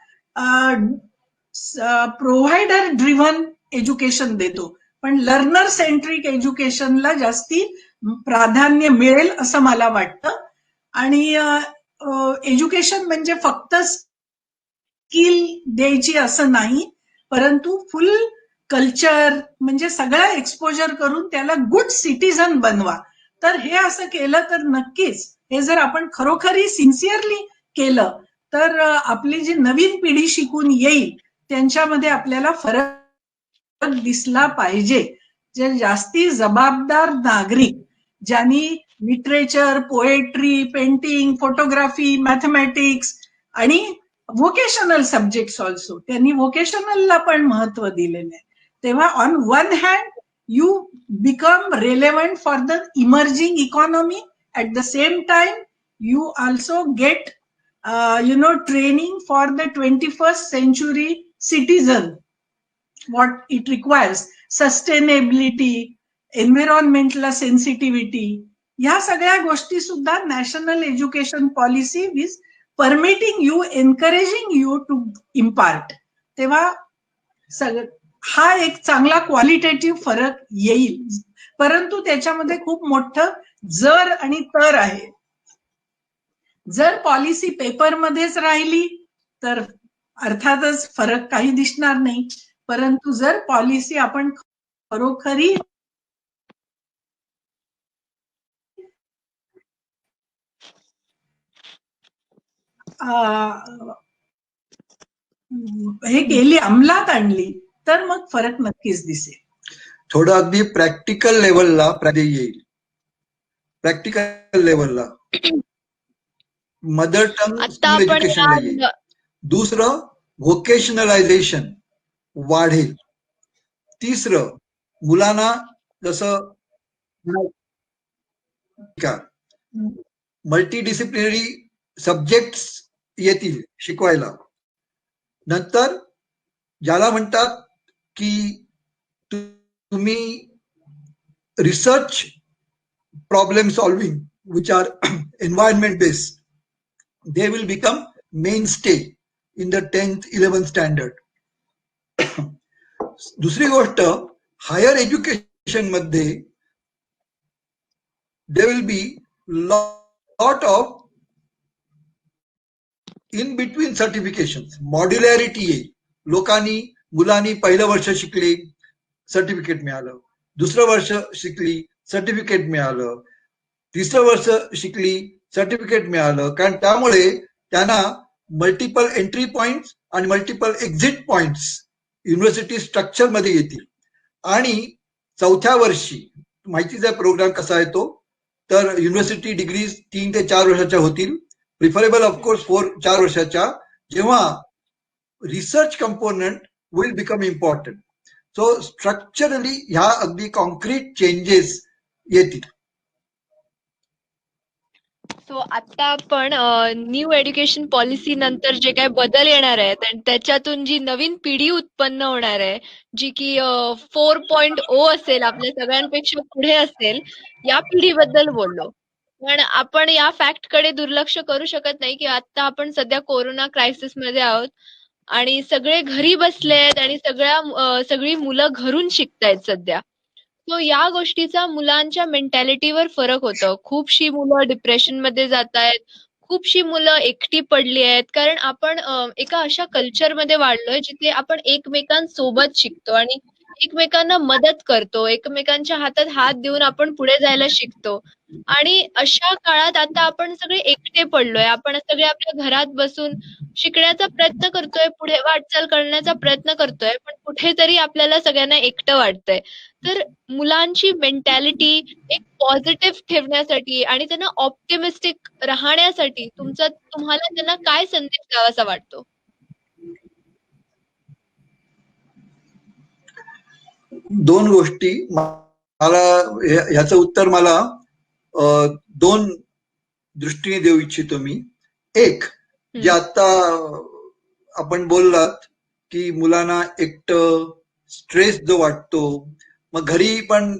[SPEAKER 3] प्रोव्हायडर ड्रिव्हन एज्युकेशन देतो, पण लर्नर सेंट्रिक एज्युकेशनला जास्ती प्राधान्य मिळेल असं मला वाटतं. आणि एज्युकेशन म्हणजे फक्त स्किल द्यायची असं नाही, परंतु फुल कल्चर म्हणजे सगळं एक्सपोजर करून त्याला गुड सिटीझन बनवा. तर हे असं केलं तर नक्कीच, हे जर आपण खरोखरी सिन्सिअरली केलं तर आपली जी नवीन पिढी शिकून येईल त्यांच्यामध्ये आपल्याला फरक दिसला पाहिजे. जे जास्ती जबाबदार नागरिक, ज्यांनी literature, poetry, painting, photography, mathematics आणि व्होकेशनल सब्जेक्ट्स ऑल्सो, त्यांनी व्होकेशनलला पण महत्व दिलेलं आहे. तेव्हा on one hand you become relevant for the emerging economy. At the same time, you also get, training for the 21st century citizen. What it requires, sustainability, environmental sensitivity. या सगळ्या गोष्टी सुद्धा national education policy is permitting you, encouraging you to impart. तेव्हा हा एक चांगला qualitative फरक येईल. परंतु त्याच्यामध्ये खूप मोठं जर आणि तर आहे. जर पॉलिसी पेपरमध्येच राहिली तर अर्थातच फरक काही दिसणार नाही, परंतु जर पॉलिसी आपण खरोखरी हे केली, अंमलात आणली, तर मग फरक नक्कीच दिसेल.
[SPEAKER 2] थोडं अगदी प्रॅक्टिकल लेवलला येईल. प्रॅक्टिकल लेवलला मदर टंग स्कूल एज्युकेशनला येईल. दुसरं व्होकेशनलायझेशन वाढेल. तिसरं मुलांना जसं मल्टीडिसिप्लिनरी सब्जेक्ट्स येतील शिकवायला. नंतर ज्याला म्हणतात की तुम्ही research problem solving which are environment based, they will become mainstay in the 10th 11th standard. दुसरी गोष्ट, हायर एज्युकेशन मध्ये there will be lot of in between certifications. मॉड्युलॅरिटी येईल. मुलांनी पहिलं वर्ष शिकली, सर्टिफिकेट मिळालं. दुसरं वर्ष शिकली, सर्टिफिकेट मिळालं. तिसरं वर्ष शिकली, सर्टिफिकेट मिळालं. कारण त्यामुळे त्यांना मल्टिपल एंट्री पॉइंट्स आणि multiple exit points university structure मध्ये येतील. आणि चौथ्या वर्षी माहितीचा प्रोग्राम कसा येतो, तर युनिव्हर्सिटी डिग्रीज 3 ते 4 वर्षाच्या होतील, प्रिफरेबल ऑफकोर्स 4 वर्षाच्या, जेव्हा research component will become important. So structurally ह्या अगदी कॉन्क्रीट चेंजेस येतील.
[SPEAKER 4] सो आता आपण न्यू एज्युकेशन पॉलिसी नंतर जे काही बदल येणार आहेत आणि त्याच्यातून जी नवीन पिढी उत्पन्न होणार आहे, जी की 4.0 असेल, आपल्या सगळ्यांपेक्षा पुढे असेल, या पिढीबद्दल बोललो. पण आपण या फॅक्ट कडे दुर्लक्ष करू शकत नाही की आता आपण सध्या कोरोना क्रायसिस मध्ये आहोत आणि सगळे घरी बसले आहेत आणि सगळी मुलं घरून शिकतायत सध्या. सो या गोष्टीचा मुलांच्या मेंटॅलिटीवर फरक होतो. खूपशी मुलं डिप्रेशन मध्ये जात आहेत, खूपशी मुलं एकटी पडली आहेत, कारण आपण एका अशा कल्चरमध्ये वाढलोय जिथे आपण एकमेकांसोबत शिकतो आणि एकमेकांना मदत करतो, एकमेकांच्या हातात हात देऊन आपण पुढे जायला शिकतो. आणि अशा काळात आता आपण सगळे एकटे पडलोय. आपण सगळे आपल्या घरात बसून शिकण्याचा प्रयत्न करतोय, पुढे वाटचाल करण्याचा प्रयत्न करतोय, पण कुठेतरी आपल्याला सगळ्यांना एकटं वाटतंय. तर मुलांची मेंटॅलिटी एक पॉझिटिव्ह ठेवण्यासाठी आणि त्यांना ऑप्टिमिस्टिक राहण्यासाठी तुम्हाला त्यांना काय संदेश द्यावासा वाटतो?
[SPEAKER 2] दोन गोष्टी मला ह्याचं उत्तर मला दोन दृष्टीने देऊ इच्छितो मी. एक, जे आता आपण बोललात की मुलांना एकटं स्ट्रेस जो वाटतो, मग घरी पण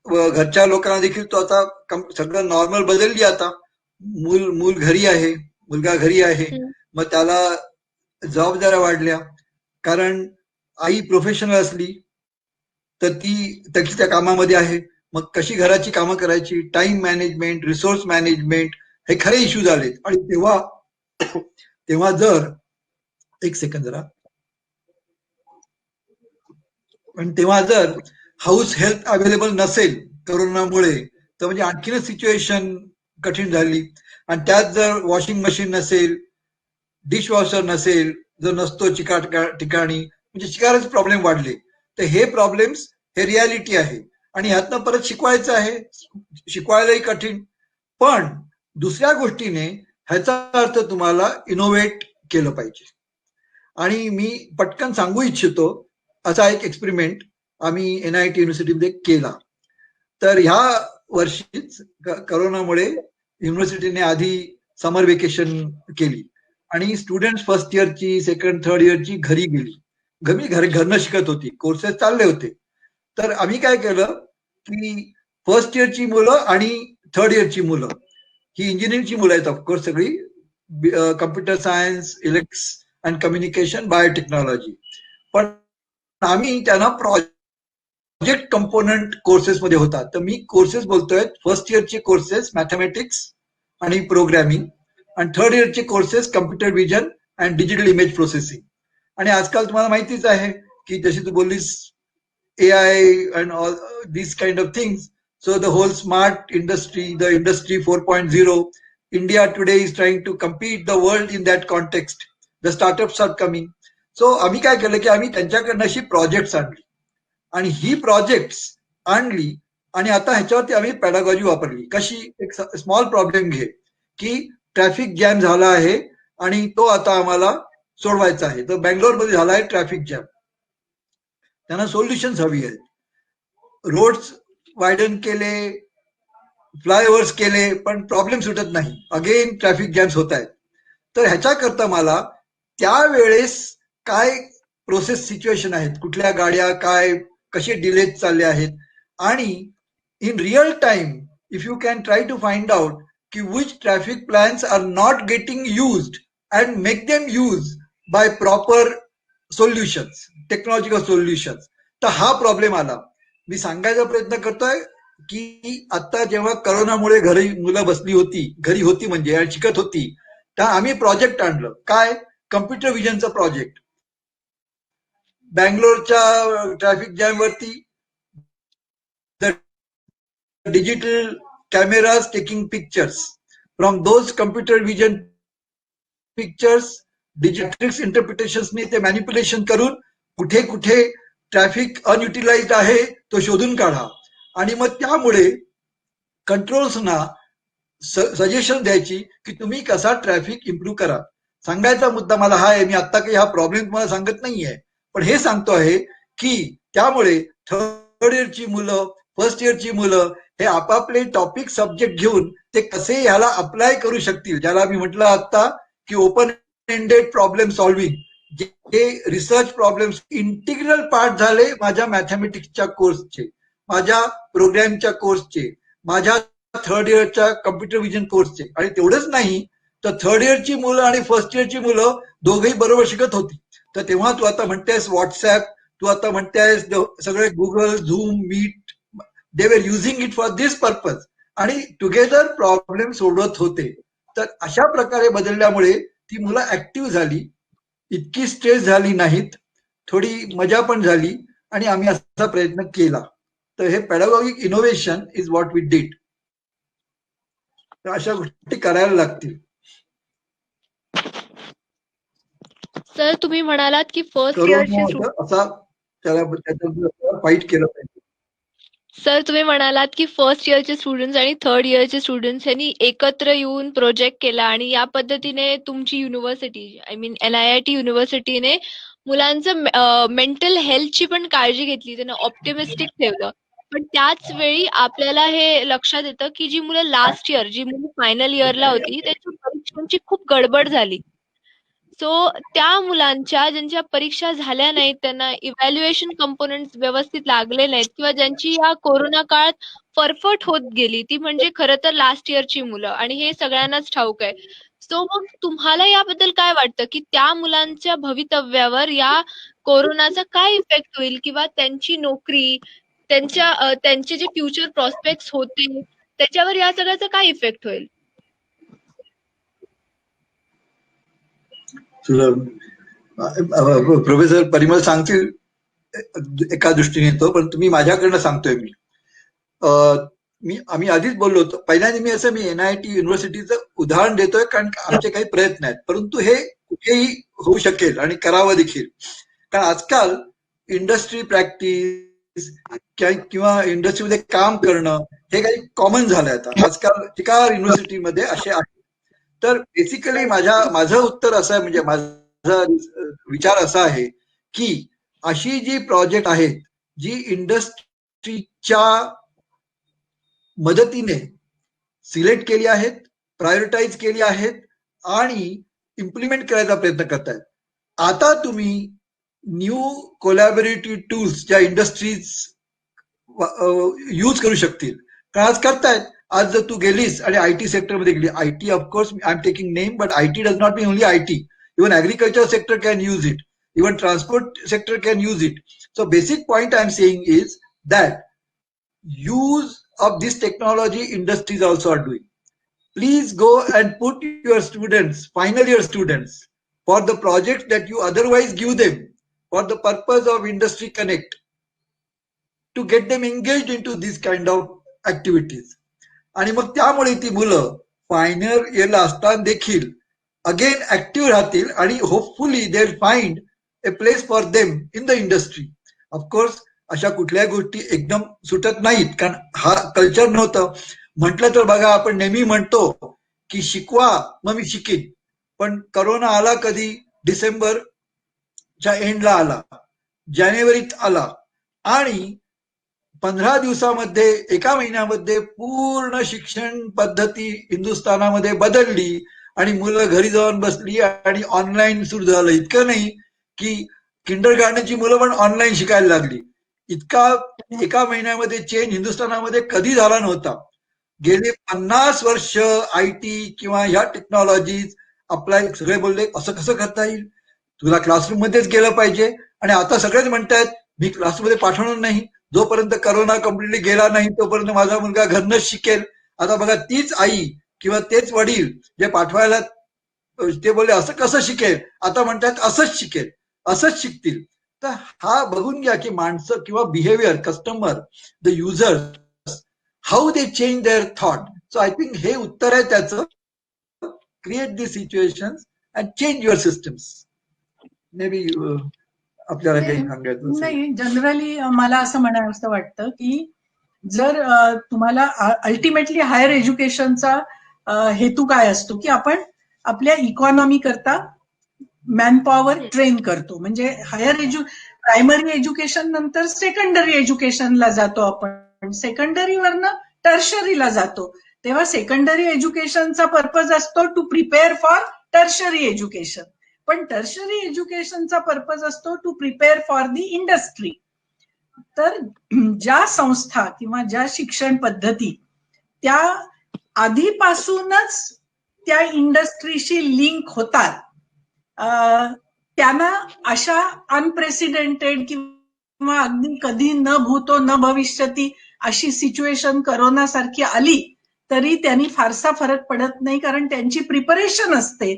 [SPEAKER 2] घरच्या लोकांना देखील तो आता सगळं नॉर्मल बदलली. आता मूल घरी आहे, मुलगा घरी आहे, मग त्याला जबाबदाऱ्या वाढल्या. कारण आई प्रोफेशनल असली तर ती त्या कामामध्ये आहे, मग कशी घराची कामं करायची, टाइम मॅनेजमेंट, रिसोर्स मॅनेजमेंट, हे खरे इश्यू झालेत. आणि तेव्हा जर एक सेकंद जरा, पण तेव्हा जर हाऊस हेल्प अवेलेबल नसेल कोरोनामुळे, तर म्हणजे आणखीनच सिच्युएशन कठीण झाली. आणि त्यात जर वॉशिंग मशीन नसेल, डिशवॉशर नसेल, जर नसतो ठिकाणी, म्हणजे शिकायलाच प्रॉब्लेम वाढले. तर हे प्रॉब्लेम्स, हे रियालिटी आहे. आणि ह्यातनं परत शिकवायचं आहे, शिकवायलाही कठीण. पण दुसऱ्या गोष्टीने ह्याचा अर्थ तुम्हाला इनोव्हेट केलं पाहिजे. आणि मी पटकन सांगू इच्छितो, असा एक एक्सपेरिमेंट आम्ही NIT युनिव्हर्सिटीमध्ये केला. तर ह्या वर्षीच करोनामुळे युनिव्हर्सिटीने आधी समर वेकेशन केली आणि स्टुडंट फर्स्ट इयरची, सेकंड, थर्ड इयरची घरी गेली. घरनं शिकत होती, कोर्सेस चालले होते. तर आम्ही काय केलं की फर्स्ट इयरची मुलं आणि थर्ड इयरची मुलं, ही इंजिनिअरिंगची मुलं आहेत ऑफकोर्स सगळी, computer science, electrics and communication, biotechnology, पण आम्ही त्यांना प्रोजेक्ट कंपोनंट कोर्सेस मध्ये होता. तर मी कोर्सेस बोलतोय, फर्स्ट इयरचे कोर्सेस मॅथमॅटिक्स आणि प्रोग्रॅमिंग, आणि थर्ड इयरचे courses computer vision and digital image processing. आणि आजकाल तुम्हाला माहितीच आहे की जशी तू बोललीस, AI and all these kind of things. So the whole smart industry, the industry 4.0, India today is trying to compete the world in that context. The startups are coming. So आम्ही काय केलं की आम्ही त्यांच्याकडनं अशी प्रोजेक्ट्स आणली, आणि ही projects आणली, आणि आता ह्याच्यावरती आम्ही पॅडागॉजी वापरली. कशी? एक स्मॉल प्रॉब्लेम घे की ट्रॅफिक जॅम झाला आहे आणि तो आता आम्हाला सोडवायचा आहे. तर बँगलोरमध्ये झाला आहे ट्रॅफिक जॅम, त्यांना सोल्युशन्स हवी आहेत. रोड्स वायडन केले, फ्लायओव्हर्स केले, पण प्रॉब्लेम सुटत नाही, अगेन ट्रॅफिक जॅम्स होत आहेत. तर ह्याच्याकरता मला त्यावेळेस काय प्रोसेस सिच्युएशन आहेत, कुठल्या गाड्या काय कसे डिलेज चालले आहेत, आणि in real time if you can try to find out की which traffic plans are not getting used and make them use by proper solutions, technological solutions. तर हा प्रॉब्लेम आला. मी सांगायचा प्रयत्न करतोय की आता जेव्हा करोनामुळे घरी मुलं बसली होती, घरी होती म्हणजे आणि शिकत होती, तर आम्ही प्रोजेक्ट आणलं. काय? कम्प्युटर विजनचं प्रोजेक्ट. बँगलोरच्या ट्रॅफिक जॅम वरती digital cameras taking pictures, from those computer vision pictures digital इंटरप्रिटेशन्सने ते मॅनिप्युलेशन करून कुठे कुठे ट्रॅफिक अनयुटिलाइज्ड आहे तो शोधून काढा, आणि मग त्यामुळे कंट्रोल्सना सजेशन द्यायची की तुम्ही कसा ट्रॅफिक इम्प्रूव्ह करा. सांगायचा मुद्दा मला हा आहे, मी आता काही हा प्रॉब्लेम तुम्हाला सांगत नाहीये, पण हे सांगतो आहे की त्यामुळे थर्ड इयरची मुलं, फर्स्ट इयरची मुलं हे आपापले टॉपिक सब्जेक्ट घेऊन ते कसे ह्याला अप्लाय करू शकतील, ज्याला मी म्हटलं आता की ओपन एंडेड प्रॉब्लेम सॉल्व्हिंग, जे रिसर्च प्रॉब्लेम्स इंटिग्रल पार्ट झाले माझ्या मॅथमॅटिक्सच्या कोर्सचे, माझ्या प्रोग्रामच्या कोर्सचे, माझ्या थर्ड इयरच्या कम्प्युटर विजन कोर्सचे. आणि तेवढंच नाही तर थर्ड इयरची मुलं आणि फर्स्ट इयरची मुलं दोघेही बरोबर शिकत होती. तर तेव्हा तू आता म्हणतेस व्हॉट्सअप, तू आता म्हणतेस सगळे गुगल, झूम, मीट, दे वर using it for this purpose, आणि टुगेदर प्रॉब्लेम सोडवत होते. तर अशा प्रकारे बदलल्यामुळे ती मुलं ऍक्टिव्ह झाली, इतकी स्ट्रेस झाली नाहीत, थोडी मजा पण झाली, आणि आम्ही असा प्रयत्न केला. तर हे pedagogic innovation is what we did. तर अशा गोष्टी करायला लागतील.
[SPEAKER 4] सर तुम्ही म्हणालात की फर्स्ट
[SPEAKER 2] करून
[SPEAKER 4] इयरचे
[SPEAKER 2] असा त्याच्याबद्दल फाईट केलं पाहिजे.
[SPEAKER 4] सर तुम्ही म्हणालात की फर्स्ट इयरचे स्टुडंट्स आणि थर्ड इयरचे स्टुडंट्स यांनी एकत्र येऊन प्रोजेक्ट केला आणि या पद्धतीने तुमची युनिव्हर्सिटी आय मीन NIIT युनिव्हर्सिटीने मुलांचं मेंटल हेल्थची पण काळजी घेतली, त्यांना ऑप्टिमिस्टिक ठेवलं. पण त्याच वेळी आपल्याला हे लक्षात येतं की जी मुलं लास्ट इयर, जी मुलं फायनल इयरला होती, त्यांच्या परीक्षांची खूप गडबड झाली. सो त्या मुलांच्या ज्यांच्या परीक्षा झाल्या नाहीत, त्यांना इव्हॅल्युएशन कंपोनेंट्स व्यवस्थित लागले नाहीत किंवा ज्यांची या कोरोना काळात फरफट होत गेली, ती म्हणजे खरं तर लास्ट इयरची मुलं आणि हे सगळ्यांनाच ठाऊक आहे. सो मग तुम्हाला याबद्दल काय वाटतं की त्या मुलांच्या भवितव्यावर या कोरोनाचा काय इफेक्ट होईल किंवा त्यांची नोकरी, त्यांचे जे फ्युचर प्रॉस्पेक्ट्स होते त्याच्यावर या सगळ्याचा काय इफेक्ट होईल?
[SPEAKER 2] प्रोफेसर परिमल सांगतील एका दृष्टीने तो, पण तुम्ही माझ्याकडनं सांगतोय आम्ही आधीच बोललो होतो. पहिल्यांदा मी NIT युनिव्हर्सिटीचं उदाहरण देतोय कारण आमचे काही प्रयत्न आहेत, परंतु हे कुठेही होऊ शकेल आणि करावं देखील. कारण आजकाल इंडस्ट्री प्रॅक्टिस किंवा इंडस्ट्रीमध्ये काम करणं हे काही कॉमन झालंय आता. आजकाल ठिकाण युनिव्हर्सिटीमध्ये असे आहे. तर बेसिकली माझं उत्तर असं आहे, म्हणजे माझा विचार असा आहे की अशी जी प्रोजेक्ट आहेत जी इंडस्ट्रीच्या मदतीने सिलेक्ट केली आहेत, प्रायोरिटाईज केली आहेत आणि इम्प्लिमेंट करायचा प्रयत्न करतायत. आता तुम्ही न्यू कोलॅबोरेटिव्ह टूल्स ज्या इंडस्ट्रीज यूज करू शकतील, कारण आज करतायत. आज जर तू गेलीस आणि IT सेक्टरमध्ये गेली, IT of course I am taking name, but IT does not mean only IT. Even agriculture sector can use it, even transport sector can use it. So basic point I'm saying is that use of this technology industries also are doing. Please go and put your students, final year students, for the project that you otherwise give them for the purpose of industry connect, to get them engaged into these kind of activities. आणि मग त्यामुळे ती मुलं final इयरला असताना देखील again active राहतील आणि hopefully they will find a place for them in the industry. Of course अशा कुठल्याही गोष्टी एकदम सुटत नाहीत, कारण हा कल्चर नव्हतं. म्हटलं तर बघा, आपण नेहमी म्हणतो की शिकवा मग मी शिकेन, पण करोना आला कधी? डिसेंबरच्या एंडला आला, जानेवारीत आला आणि 15 दिवसामध्ये, एका महिन्यामध्ये पूर्ण शिक्षण पद्धती हिंदुस्थानामध्ये बदलली आणि मुलं घरी जाऊन बसली आणि ऑनलाईन सुरू झालं. इतकं नाही की किंडरगार्टनची मुलं पण ऑनलाईन शिकायला लागली. इतका एका महिन्यामध्ये चेंज हिंदुस्थानामध्ये कधी झाला नव्हता. गेले 50 वर्ष IT किंवा ह्या टेक्नॉलॉजीज अप्लाय सगळे बोलले असं कसं करता येईल, तुला क्लासरूम मध्येच गेलं पाहिजे. आणि आता सगळेच म्हणतायत मी क्लासमध्ये पाठवणार नाही, जोपर्यंत करोना कम्प्लिटली गेला नाही तोपर्यंत माझा मुलगा घरनच शिकेल. आता बघा, तीच आई किंवा तेच वडील जे पाठवायला ते बोलले असं कसं शिकेल, आता म्हणतात असंच शिकेल, असंच शिकतील. तर हा बघून घ्या की माणसं किंवा behaviour, customer, the users, how they change there thought. So I think हे उत्तर आहे त्याचं. Create the situation and change your systems. May be आपल्याला काही सांगायचं
[SPEAKER 3] नाही, जनरली मला असं म्हणावं वाटतं की जर तुम्हाला अल्टिमेटली हायर एज्युकेशनचा हेतू काय असतो की आपण आपल्या इकॉनॉमी करता मॅनपॉवर ट्रेन करतो. म्हणजे प्रायमरी एज्युकेशन नंतर सेकंडरी एज्युकेशनला जातो आपण, सेकंडरीवरनं टर्शरीला जातो. तेव्हा सेकंडरी एज्युकेशनचा पर्पज असतो to prepare for tertiary education, पण टर्शरी एज्युकेशनचा पर्पज असतो to prepare for the industry. तर ज्या संस्था किंवा ज्या शिक्षण पद्धती त्या आधीपासूनच त्या इंडस्ट्रीशी लिंक होतात, त्यांना अशा अनप्रेसिडेंटेड किंवा अगदी कधी न भूतो न भविष्यती अशी सिच्युएशन करोना सारखी आली तरी त्यांनी फारसा फरक पडत नाही, कारण त्यांची प्रिपरेशन असते.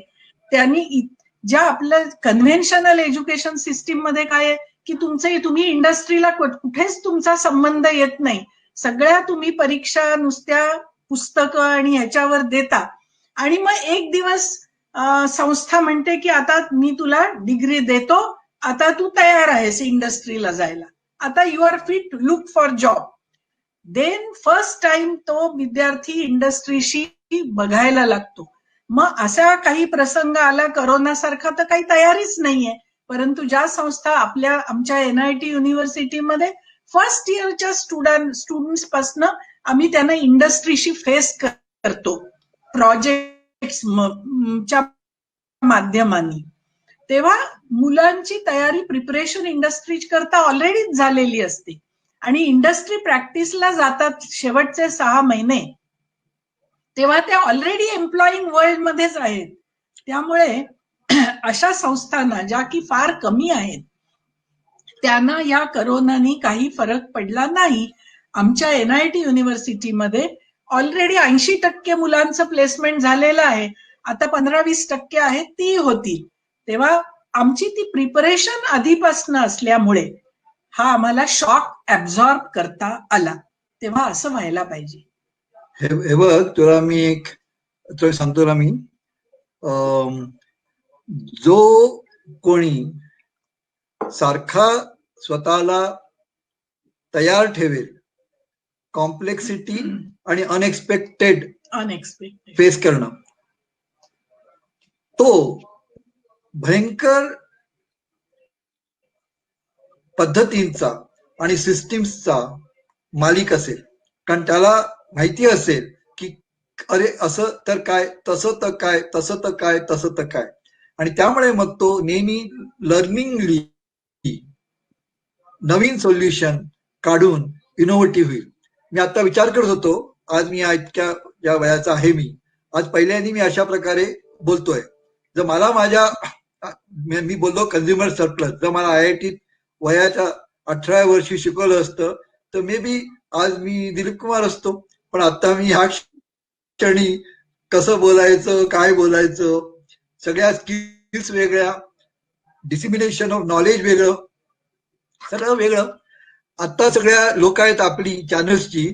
[SPEAKER 3] त्यांनी ज्या आपल्या कन्व्हेन्शनल एज्युकेशन सिस्टीम मध्ये काय आहे की तुम्ही इंडस्ट्रीला कुठेच तुमचा संबंध येत नाही, सगळ्या तुम्ही परीक्षा नुसत्या पुस्तकं आणि ह्याच्यावर देता, आणि मग एक दिवस संस्था म्हणते की आता मी तुला डिग्री देतो, आता तू तयार आहेस इंडस्ट्रीला जायला, आता you are fit, look for job. Then first time तो विद्यार्थी इंडस्ट्रीशी बघायला लागतो. मग असा काही प्रसंग आला, करोना सारखा तर काही तयारीच नाहीये, परंतु ज्या संस्था आमच्या NIT युनिव्हर्सिटीमध्ये फर्स्ट इयरच्या स्टुडंट्स पासून आम्ही त्यांना इंडस्ट्रीशी फेस करतो प्रोजेक्टच्या माध्यमाने, तेव्हा मुलांची तयारी, प्रिपरेशन इंडस्ट्री करता ऑलरेडीच झालेली असते आणि इंडस्ट्री प्रॅक्टिसला जातात शेवटचे 6 महिने, तेव्हा ते ऑलरेडी एम्प्लॉईंग वर्ल्ड मध्येच आहेत. त्यामुळे अशा संस्थांना ज्या की फार कमी आहेत त्यांना या करोनाने काही फरक पडला नाही. आमच्या NIT युनिव्हर्सिटीमध्ये ऑलरेडी 80% मुलांचं प्लेसमेंट झालेलं आहे, आता 15-20% आहेत ती होती. तेव्हा आमची ती प्रिपरेशन आधीपासून असल्यामुळे हा आम्हाला शॉक ऍब्झॉर्ब करता आला. तेव्हा असं व्हायला पाहिजे.
[SPEAKER 2] हे बघ, तुला सांगतो ना मी, जो कोणी सारखा स्वतःला तयार ठेवेल कॉम्प्लेक्सिटी आणि अनएक्सपेक्टेड फेस करणं, तो भयंकर पद्धतींचा आणि सिस्टीम्सचा मालिक असेल. कारण त्याला माहिती असेल की अरे असं तर काय, तसं तर काय, तसं तर काय, तसं तर काय, आणि त्यामुळे मग तो नेहमी लर्निंगली नवीन सोल्युशन काढून इनोव्हेटिव्ह होईल. मी आता विचार करत होतो, आज मी इतक्या ज्या वयाचा आहे आज पहिल्यांदा मी अशा प्रकारे बोलतोय. जर मला मी बोललो कंझ्युमर सरप्लस, जर मला IIT वयाच्या 18व्या वर्षी शिकवलं असतं तर मे बी आज मी दिलीप कुमार असतो. पण आता मी ह्या क्षणी कसं बोलायचं, काय बोलायचं, सगळ्या स्किल्स वेगळ्या, डिसिमिनेशन ऑफ नॉलेज वेगळं, सगळं वेगळं. आता सगळ्या लोक आहेत आपली चॅनल्सची,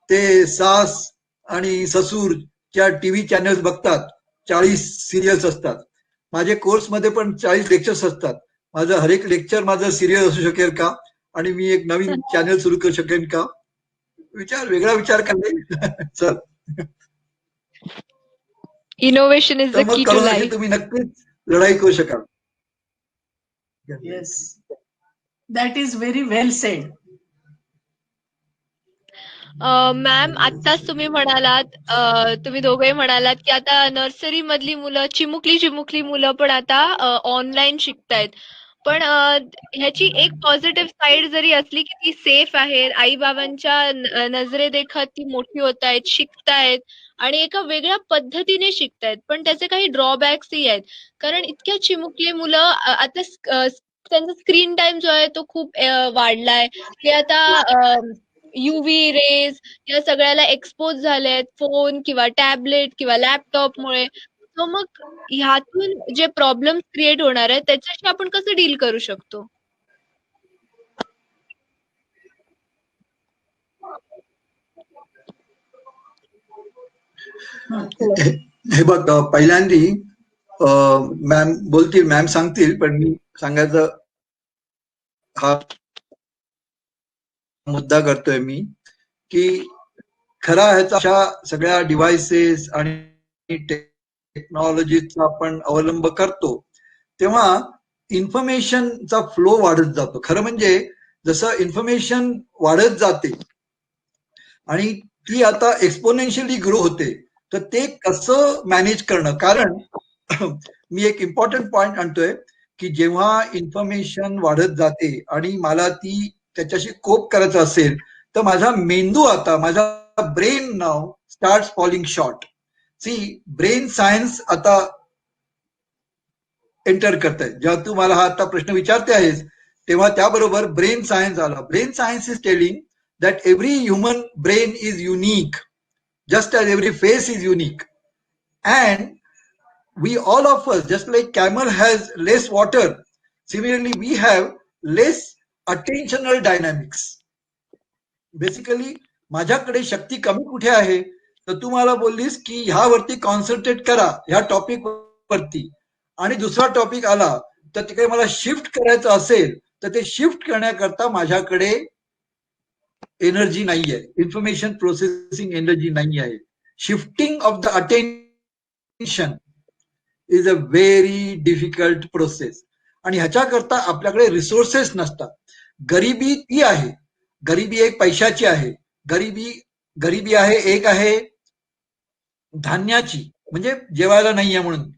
[SPEAKER 2] ते सास आणि ससूरच्या TV चॅनल्स बघतात, 40 सिरियल्स असतात. माझे कोर्समध्ये पण 40 लेक्चर्स असतात. माझं हर एक लेक्चर माझं सिरियल असू शकेल का, आणि मी एक नवीन चॅनल सुरू करू शकेन का? वेगळा विचार करणे. चल,
[SPEAKER 4] innovation is the key to life.
[SPEAKER 2] तुम्ही नक्कीच लढाई करू शकाल.
[SPEAKER 3] Yes, that is very well said.
[SPEAKER 4] Ma'am, आत्ताच तुम्ही दोघे म्हणालात की आता नर्सरी मधली मुलं, चिमुकली मुलं पण आता ऑनलाईन शिकतायत. पण ह्याची एक पॉझिटिव्ह साइड जरी असली की ती सेफ आहे, आई बाबांच्या नजरेदेखत ती मोठी होत आहेत, शिकतायत आणि एका वेगळ्या पद्धतीने शिकतायत, पण त्याचे काही ड्रॉबॅक्सही आहेत. कारण इतक्या चिमुकली मुलं आता त्यांचा स्क्रीन टाइम जो आहे तो खूप वाढलाय. ते आता UV रेज या सगळ्याला एक्सपोज झाले आहेत, फोन किंवा टॅबलेट किंवा लॅपटॉपमुळे. मग ह्यातून जे प्रॉब्लेम क्रिएट होणार आहेत त्याच्याशी आपण कसं डील करू शकतो?
[SPEAKER 2] हे बघ, पहिल्यांदी मॅम बोलतील, मॅम सांगतील, पण मी सांगायचं हा मुद्दा करतोय मी की खरा ह्याचा सगळ्या डिव्हाइसेस आणि टेक्नॉलॉजीचा आपण अवलंब करतो तेव्हा इन्फॉर्मेशनचा फ्लो वाढत जातो. खरं म्हणजे जसं इन्फॉर्मेशन वाढत जाते आणि ती आता एक्सपोनेन्शियली ग्रो होते, तर ते कसं मॅनेज करणं. कारण मी एक इम्पॉर्टंट पॉइंट आणतोय की जेव्हा इन्फॉर्मेशन वाढत जाते आणि मला ती त्याच्याशी कोप करायचं असेल तर माझा मेंदू, आता माझा brain now starts falling short. See, brain science आता एंटर करताय. जेव्हा तू मला हा आता प्रश्न विचारते आहेस तेव्हा त्याबरोबर ब्रेन सायन्स आला. Brain science is telling that every human brain is unique, just as every face is unique, and we, all of us, just like camel has less water, similarly we have less attentional dynamics. Basically माझ्याकडे शक्ती कमी कुठे आहे, तर तू मला बोललीस की ह्यावरती कॉन्सन्ट्रेट करा, ह्या टॉपिक वरती, आणि दुसरा टॉपिक आला तर तिकडे मला शिफ्ट करायचं असेल तर ते शिफ्ट करण्याकरता माझ्याकडे एनर्जी नाही आहे, इन्फॉर्मेशन प्रोसेसिंग एनर्जी नाही आहे. Shifting of the attention is a very difficult process, आणि ह्याच्याकरता आपल्याकडे रिसोर्सेस नसतात. गरिबी ती आहे, गरिबी एक पैशाची आहे, गरिबी आहे, एक आहे धान्याची, म्हणजे जेवायला नाहीये म्हणून.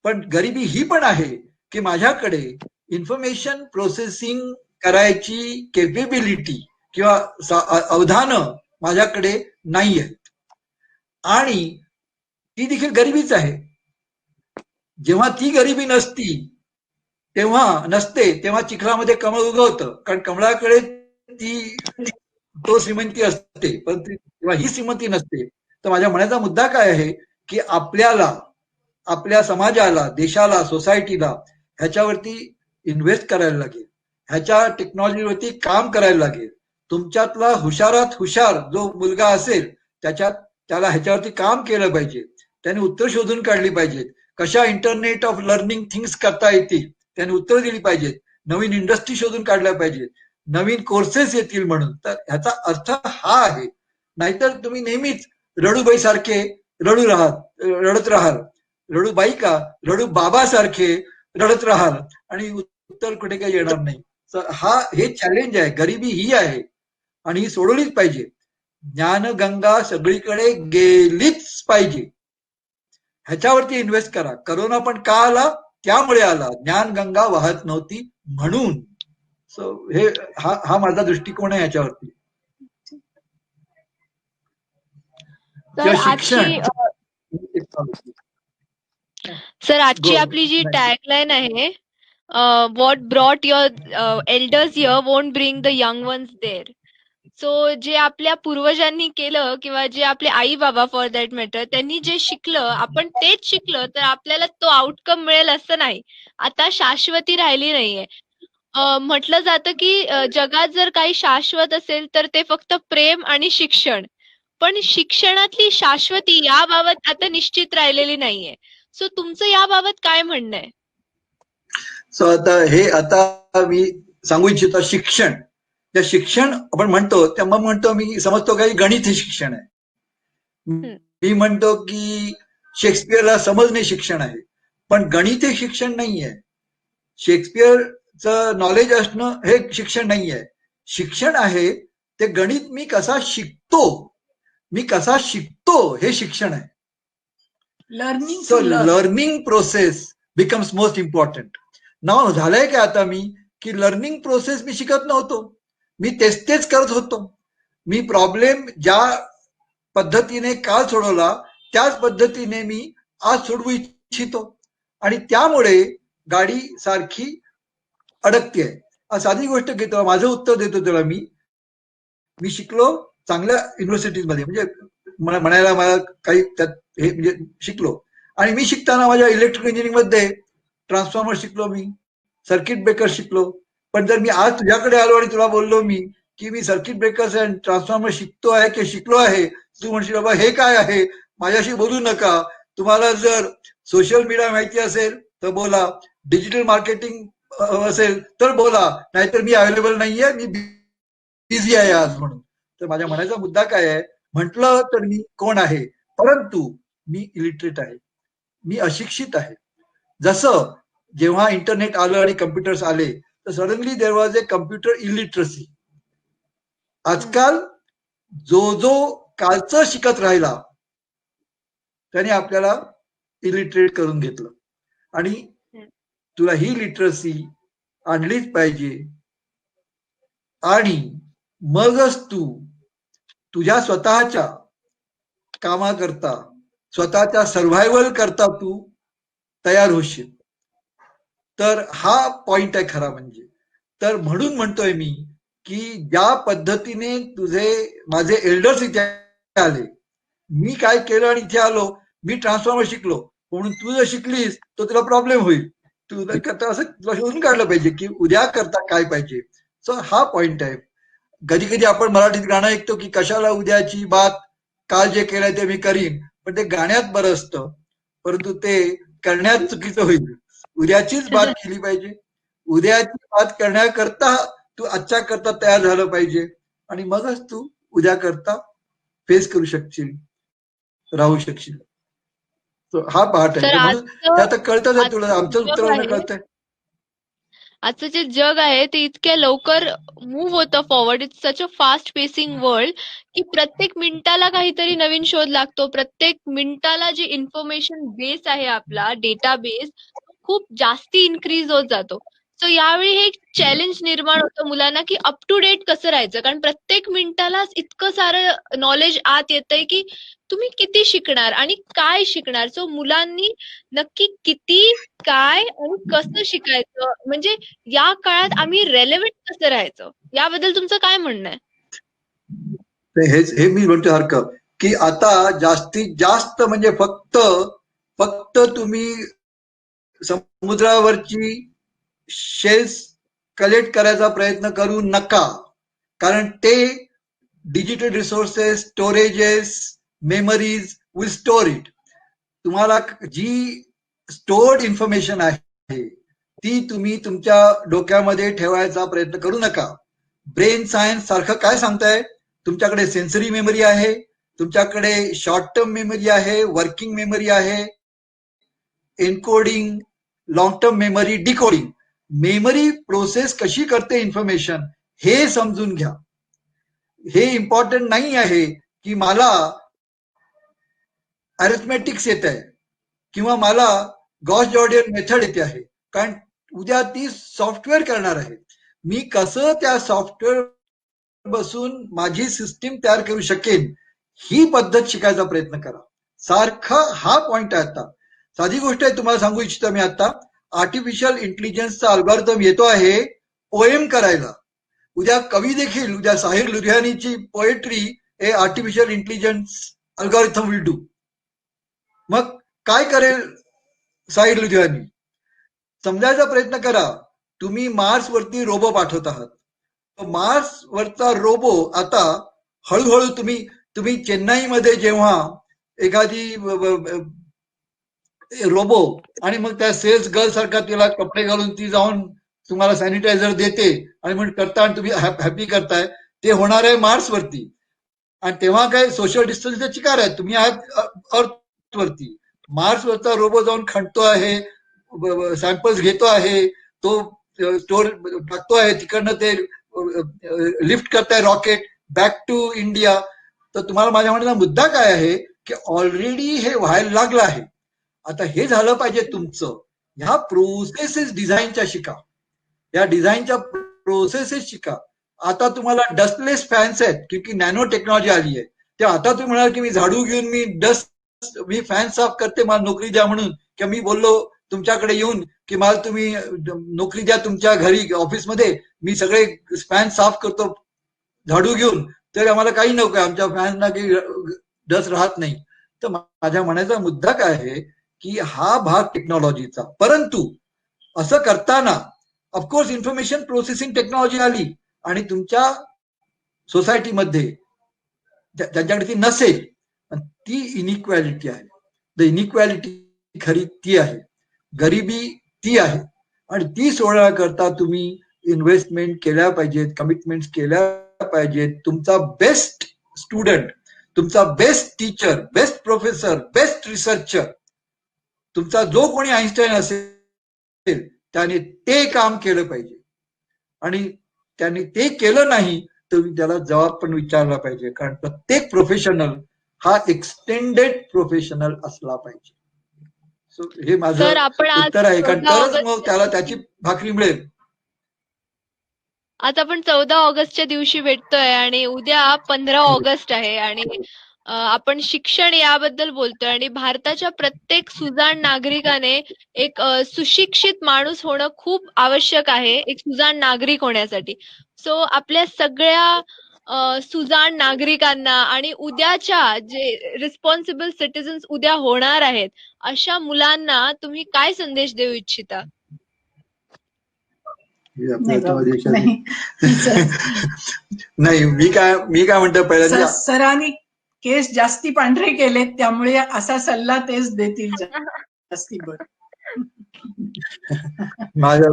[SPEAKER 2] पण गरिबी ही पण आहे की माझ्याकडे इन्फॉर्मेशन प्रोसेसिंग करायची केपेबिलिटी किंवा अवधानं माझ्याकडे नाही आहेत, आणि ती देखील गरिबीच आहे. जेव्हा ती गरिबी नसते तेव्हा चिखलामध्ये कमळ उगवतं, कारण कमळाकडे तो श्रीमंती असते, पण तेव्हा ही श्रीमंती नसते. तर माझ्या म्हणण्याचा मुद्दा काय आहे की आपल्याला, आपल्या समाजाला, देशाला, सोसायटीला ह्याच्यावरती इन्व्हेस्ट करायला लागेल, ह्याच्या टेक्नॉलॉजीवरती काम करायला लागेल. तुमच्यातला हुशारात हुशार जो मुलगा असेल त्याला ह्याच्यावरती काम केलं पाहिजे, त्याने उत्तर शोधून काढली पाहिजेत, कशा इंटरनेट ऑफ लर्निंग थिंग्स करता येतील त्याने उत्तर दिली पाहिजेत, नवीन इंडस्ट्री शोधून काढल्या पाहिजेत, नवीन कोर्सेस येतील म्हणून. तर ह्याचा अर्थ हा आहे. नाहीतर तुम्ही नेहमीच रडूबाई सारखे रडत राहाल, रडूबाई का रडू बाबा सारखे रडत राहाल, आणि उत्तर कुठे काही येणार नाही. हे चॅलेंज आहे, गरिबी ही आहे आणि ही सोडवलीच पाहिजे. ज्ञानगंगा सगळीकडे गेलीच पाहिजे, ह्याच्यावरती इन्व्हेस्ट करा. करोना पण का आला? त्यामुळे आला, ज्ञानगंगा वाहत नव्हती म्हणून. सो हा माझा दृष्टिकोन आहे याच्यावरती. शिक्षण.
[SPEAKER 4] सर, आजची आपली जी टॅगलाईन आहे, what brought your elders here won't bring the young ones there. So जे आपल्या पूर्वजांनी केलं किंवा जे आपले आई बाबा फॉर दॅट मॅटर त्यांनी जे शिकलं आपण तेच शिकलं तर आपल्याला तो आउटकम मिळेल असं नाही. आता शाश्वती राहिली नाहीये. म्हटलं जातं की जगात जर काही शाश्वत असेल तर ते फक्त प्रेम आणि शिक्षण. पण शिक्षणातली शाश्वती याबाबत आता निश्चित राहिलेली नाहीये. सो तुमचं याबाबत काय म्हणणं आहे?
[SPEAKER 2] सो आता मी सांगू इच्छितो, शिक्षण आपण म्हणतो तेव्हा म्हणतो, मी समजतो काही गणित हे शिक्षण आहे. मी म्हणतो की शेक्सपियरला समजणे शिक्षण आहे, पण गणित हे शिक्षण नाहीये. शेक्सपियरचं नॉलेज असणं हे शिक्षण नाहीये. शिक्षण आहे ते गणित मी कसा शिकतो हे शिक्षण आहे. Learning process becomes most important. नाव झालंय का आता की लर्निंग प्रोसेस मी शिकत नव्हतो, मी तेच करत होतो. मी प्रॉब्लेम ज्या पद्धतीने काल सोडवला त्याच पद्धतीने मी आज सोडवू इच्छितो, आणि त्यामुळे गाडी सारखी अडकते. साधी गोष्ट घेतो, माझं उत्तर देतो त्याला. मी शिकलो चांगल्या युनिव्हर्सिटीजमध्ये, म्हणजे म्हणायला मला काही त्यात हे म्हणजे शिकलो. आणि मी शिकताना माझ्या इलेक्ट्रिकल इंजिनिअरिंग मध्ये ट्रान्सफॉर्मर शिकलो, मी सर्किट ब्रेकर शिकलो. पण जर मी आज तुझ्याकडे आलो आणि तुला बोललो की मी सर्किट ब्रेकर्स अँड ट्रान्सफॉर्मर शिकलो आहे, तू म्हणशील बाबा हे काय आहे, माझ्याशी बोलू नका. तुम्हाला जर सोशल मीडिया माहिती असेल तर बोला, डिजिटल मार्केटिंग असेल तर बोला, नाहीतर मी अवेलेबल नाहीये, मी बिझी आहे आज म्हणून. तर माझ्या म्हणायचा मुद्दा काय आहे, म्हटलं तर मी कोण आहे, परंतु मी इलिटरेट आहे, मी अशिक्षित आहे. जसं जेव्हा इंटरनेट आलं आणि कम्प्युटर्स आले तर suddenly there was a computer illiteracy. आजकाल जो कालचं शिकत राहिला त्याने आपल्याला इलिटरेट करून घेतलं, आणि तुला ही लिटरसी आणलीच पाहिजे, आणि मगच तू तुझ्या स्वतःच्या कामाकरता, स्वतःच्या सर्व्हायव्हल करता तू तयार होशील. तर हा पॉइंट आहे खरा म्हणजे. तर म्हणून म्हणतोय मी की ज्या पद्धतीने माझे एल्डर्स इथे आले, मी काय केलं आणि इथे आलो, मी ट्रान्सफॉर्मर शिकलो म्हणून तू जर शिकलीस तर तुला प्रॉब्लेम होईल. तुला असं शोधून काढलं पाहिजे की उद्या करता काय पाहिजे. सो हा पॉइंट आहे. कधी कधी आपण मराठीत गाणं ऐकतो की कशाला उद्याची बात, काल जे केलंय ते मी करीन, पण ते गाण्यात बरं असतं, परंतु ते करण्यात चुकीचं होईल. उद्याचीच बात केली पाहिजे. उद्याची बात करण्याकरता तू आजच्या करता तयार झालं पाहिजे आणि मगच तू उद्या करता फेस करू शकशील, राहू शकशील. So हा पार्ट आहे.
[SPEAKER 4] सर
[SPEAKER 2] तर म्हणून हे आता कळतच आहे तुला,
[SPEAKER 4] आजचं
[SPEAKER 2] आमचं
[SPEAKER 4] जग
[SPEAKER 2] उत्तरावरनं
[SPEAKER 4] आहे
[SPEAKER 2] कळतंय.
[SPEAKER 4] आजचं जे जग आहे ते इतक्या लवकर मूव्ह होतं forward. It's such a fast pacing world की प्रत्येक मिनिटाला काहीतरी नवीन शोध लागतो. प्रत्येक मिनिटाला जे इन्फॉर्मेशन बेस आहे आपला डेटा बेस खूप जास्ती इन्क्रीज होत जातो. सो यावेळी हे एक चॅलेंज निर्माण होतं मुलांना की अप टू डेट कसं राहायचं, कारण प्रत्येक मिनिटालाच इतकं सारं नॉलेज आत येतंय की तुम्ही किती शिकणार आणि काय शिकणार. सो मुलांनी नक्की किती, काय आणि कसं शिकायचं, म्हणजे या काळात आम्ही रेलेव्हंट कसं राहायचं, याबद्दल तुमचं काय म्हणणं आहे?
[SPEAKER 2] हे मी म्हणतो सारखं की आता जास्तीत जास्त म्हणजे फक्त फक्त तुम्ही समुद्रावरची शेल्स कलेक्ट करायचा प्रयत्न करू नका, कारण ते digital resources, storages, memories will store it. तुम्हाला जी स्टोर्ड इन्फॉर्मेशन आहे ती तुम्ही तुमच्या डोक्यामध्ये ठेवायचा प्रयत्न करू नका. ब्रेन सायन्स सारखं काय सांगताय, तुमच्याकडे सेन्सरी मेमरी आहे, तुमच्याकडे शॉर्ट टर्म मेमरी आहे, वर्किंग मेमरी आहे, encoding, long term memory, decoding. Memory process कशी करते इन्फॉर्मेशन हे समजून घ्या. हे इम्पॉर्टंट नाही आहे की मला अरिथमेटिक्स येत आहे किंवा मला गॉस जॉर्डियन मेथड येते आहे, कारण उद्या ती सॉफ्टवेअर करणार आहे. मी कसं त्या सॉफ्टवेअर बसून माझी सिस्टीम तयार करू शकेन ही पद्धत शिकायचा प्रयत्न करा. सारखा हा पॉइंट आहे. आता साधी गोष्ट आहे, तुम्हाला सांगू इच्छितो मी. आता आर्टिफिशियल इंटेलिजन्सचा अल्गोरिदम येतो आहे पोएम करायला. उद्या कवी देखील, उद्या साहिर लुधियानीची पोएट्री हे artificial intelligence algorithm will do. मग काय करेल साहिर लुधियानी? समजायचा प्रयत्न करा. तुम्ही मार्स वरती रोबो पाठवत आहात. मार्स वरचा रोबो आता हळूहळू तुम्ही चेन्नईमध्ये जेव्हा एखादी रोबो आणि मग त्या सेल्स गर्ल सारखा तिला कपडे घालून ती जाऊन तुम्हाला सॅनिटायझर देते आणि म्हणून करता आणि तुम्ही हॅपी करताय, ते होणार आहे मार्स वरती. आणि तेव्हा काय सोशल डिस्टन्सचे चिकार आहे, तुम्ही आहात अर्थ वरती. मार्स वरचा रोबो जाऊन खणतो आहे, सॅम्पल्स घेतो आहे, तो स्टोर टाकतो आहे, तिकडनं ते लिफ्ट करताय रॉकेट बॅक टू इंडिया. तर तुम्हाला माझ्या म्हणण्याचा मुद्दा काय आहे की ऑलरेडी हे व्हायला लागलं आहे. आता हे झालं पाहिजे तुमचं. ह्या प्रोसेसेस डिझाईनच्या शिका, या डिझाईनच्या प्रोसेसेस शिका. आता तुम्हाला डस्टलेस फॅन्स आहेत की नॅनो टेक्नॉलॉजी आली आहे. ते आता तुम्ही म्हणाल की मी झाडू घेऊन मी फॅन साफ करते, मला नोकरी द्या म्हणून, किंवा मी बोललो तुमच्याकडे येऊन की मला तुम्ही नोकरी द्या तुमच्या घरी ऑफिसमध्ये, मी सगळे फॅन साफ करतो झाडू घेऊन, तर आम्हाला काही नको आहे, आमच्या फॅनना काही डस्ट राहत नाही. तर माझ्या म्हणायचा मुद्दा काय आहे की हा भाग टेक्नॉलॉजीचा, परंतु असं करताना ऑफकोर्स इन्फॉर्मेशन प्रोसेसिंग टेक्नॉलॉजी आली आणि तुमच्या सोसायटीमध्ये त्यांच्याकडे ती नसेल, ती इनइक्वॅलिटी आहे. द इनइक्वॅलिटी खरी ती आहे, गरिबी ती आहे, आणि ती सोडण्याकरता तुम्ही इन्व्हेस्टमेंट केल्या पाहिजेत, कमिटमेंट केल्या पाहिजेत. तुमचा बेस्ट स्टुडंट, तुमचा best teacher, best professor, best researcher, तुमचा जो कोणी आईन्स्टाईन असेल त्याने ते काम केलं पाहिजे. आणि त्याने ते केलं नाही तर त्याला जबाब पण विचारला पाहिजे, कारण प्रत्येक प्रोफेशनल हा एक्सटेंडेड प्रोफेशनल असला पाहिजे. सो हे माझं उत्तर आहे, कारण तरच मग त्याला त्याची भाकरी मिळेल.
[SPEAKER 4] आज आपण 14 ऑगस्टच्या दिवशी भेटतोय आणि उद्या 15 ऑगस्ट आहे आणि आपण शिक्षण याबद्दल बोलतोय आणि भारताच्या प्रत्येक सुजाण नागरिकाने एक सुशिक्षित माणूस होणं खूप आवश्यक आहे, एक सुजाण नागरिक होण्यासाठी. सो आपल्या सगळ्या सुजाण नागरिकांना आणि उद्याच्या जे रिस्पॉन्सिबल सिटिझन्स उद्या होणार आहेत अशा मुलांना तुम्ही काय संदेश देऊ इच्छिता?
[SPEAKER 2] आपल्या
[SPEAKER 3] नाही
[SPEAKER 2] हातामध्ये
[SPEAKER 3] बाबा, नाही.
[SPEAKER 2] नाही, मी काय म्हणतो पहिल्यांदा
[SPEAKER 3] सरांनी केस जास्ती पांढरे केलेत, त्यामुळे असा सल्ला तेच देतील जास्ती. बरं.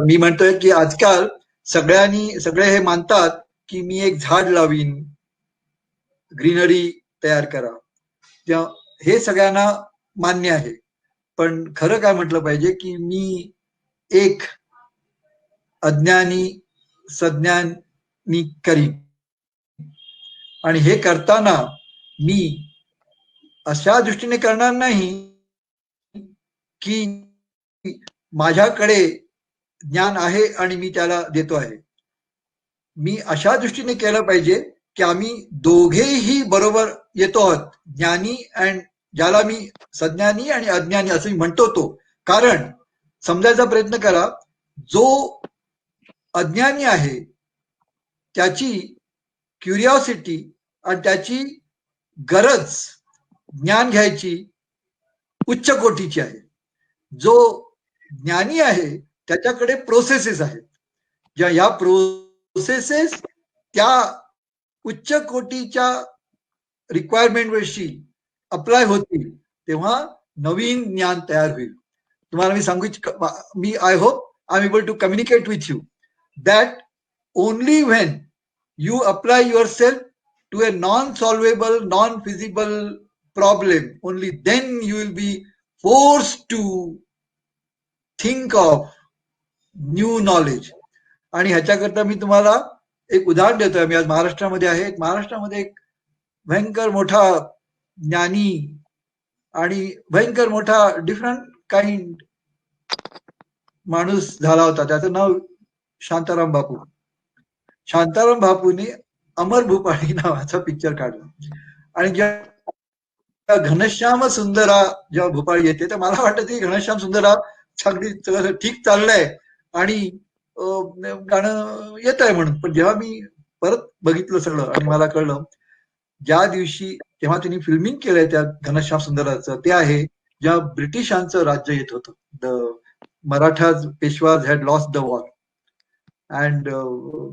[SPEAKER 2] मी म्हणतोय की आजकाल सगळे हे मानतात की मी एक झाड लावीन, ग्रीनरी तयार करा, हे सगळ्यांना मान्य आहे. पण खरं काय म्हटलं पाहिजे की मी एक अज्ञानी सज्ञानी करीन, आणि हे करताना मी अशा दृष्टीने करणार नाही की माझ्याकडे ज्ञान आहे आणि मी त्याला देतो आहे. मी अशा दृष्टीने केलं पाहिजे की आम्ही दोघेही बरोबर येतो आहोत, ज्ञानी अँड ज्याला मी सज्ञानी आणि अज्ञानी असं मी म्हणतो तो. कारण समजायचा प्रयत्न करा, जो अज्ञानी आहे त्याची क्युरिओसिटी आणि त्याची गरज ज्ञान घ्यायची उच्च कोटीची आहे. जो ज्ञानी आहे त्याच्याकडे प्रोसेसेस आहेत, या प्रोसेसेस त्या उच्च कोटीच्या रिक्वायरमेंटवरशी अप्लाय होतील, तेव्हा नवीन ज्ञान तयार होईल. तुम्हाला मी सांगू मी I hope I am able to communicate with you that only when you apply yourself to a non-solvable, non-feasible problem, only then you will be forced to think of new knowledge. आणि ह्याच्याकरता मी तुम्हाला एक उदाहरण देतोय. मी आज महाराष्ट्रामध्ये आहे. महाराष्ट्रामध्ये एक भयंकर मोठा ज्ञानी आणि भयंकर मोठा डिफरंट काइंड माणूस झाला होता. त्याचं नाव शांताराम बापू. शांताराम बापूने अमर भूपाळी नावाचा पिक्चर काढला, आणि जेव्हा घनश्याम सुंदरा जेव्हा भूपाळी येते तर मला वाटतं की घनश्याम सुंदरा सगळं ठीक चाललंय आणि गाणं येत आहे म्हणून. पण जेव्हा मी परत बघितलं सगळं आणि मला कळलं, ज्या दिवशी तेव्हा त्यांनी फिल्मिंग केलंय त्या घनश्याम सुंदराचं, ते आहे जेव्हा ब्रिटिशांचं राज्य येत होतं. The Marathas पेशवाज had lost the war and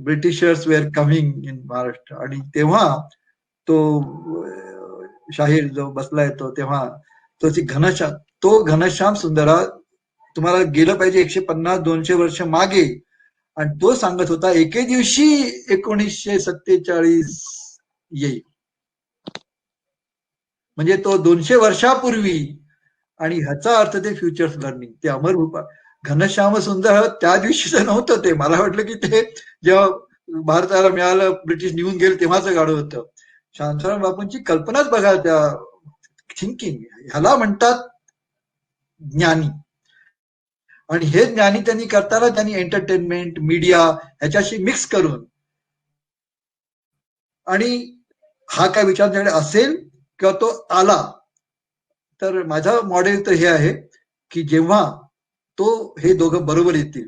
[SPEAKER 2] Britishers were coming in Maharashtra. आणि तेव्हा तो शाहीर जो बसलाय तेव्हा तो घनश्याम सुंदरा तुम्हाला गेलं पाहिजे 150-200 वर्ष मागे, आणि तो सांगत होता एके दिवशी 1947 येईल. म्हणजे तो 200 वर्षापूर्वी, आणि ह्याचा अर्थ ते फ्युचर्स लर्निंग. ते अमर भूपाळ घनश्याम सुंदर त्या दिवशीचं नव्हतं. ते मला वाटलं की ते जेव्हा भारताला मिळालं, ब्रिटिश निघून गेले तेव्हाचं गाणं होतं. शांताराम बापूंची कल्पनाच बघा, त्या थिंकिंग, ह्याला म्हणतात ज्ञानी. आणि हे ज्ञानी त्यांनी करताना त्यांनी एंटरटेनमेंट, मीडिया ह्याच्याशी मिक्स करून, आणि हा काय विचार त्याकडे असेल किंवा तो आला तर माझा मॉडेल तर हे आहे की जेव्हा हे दोघं बरोबर येतील,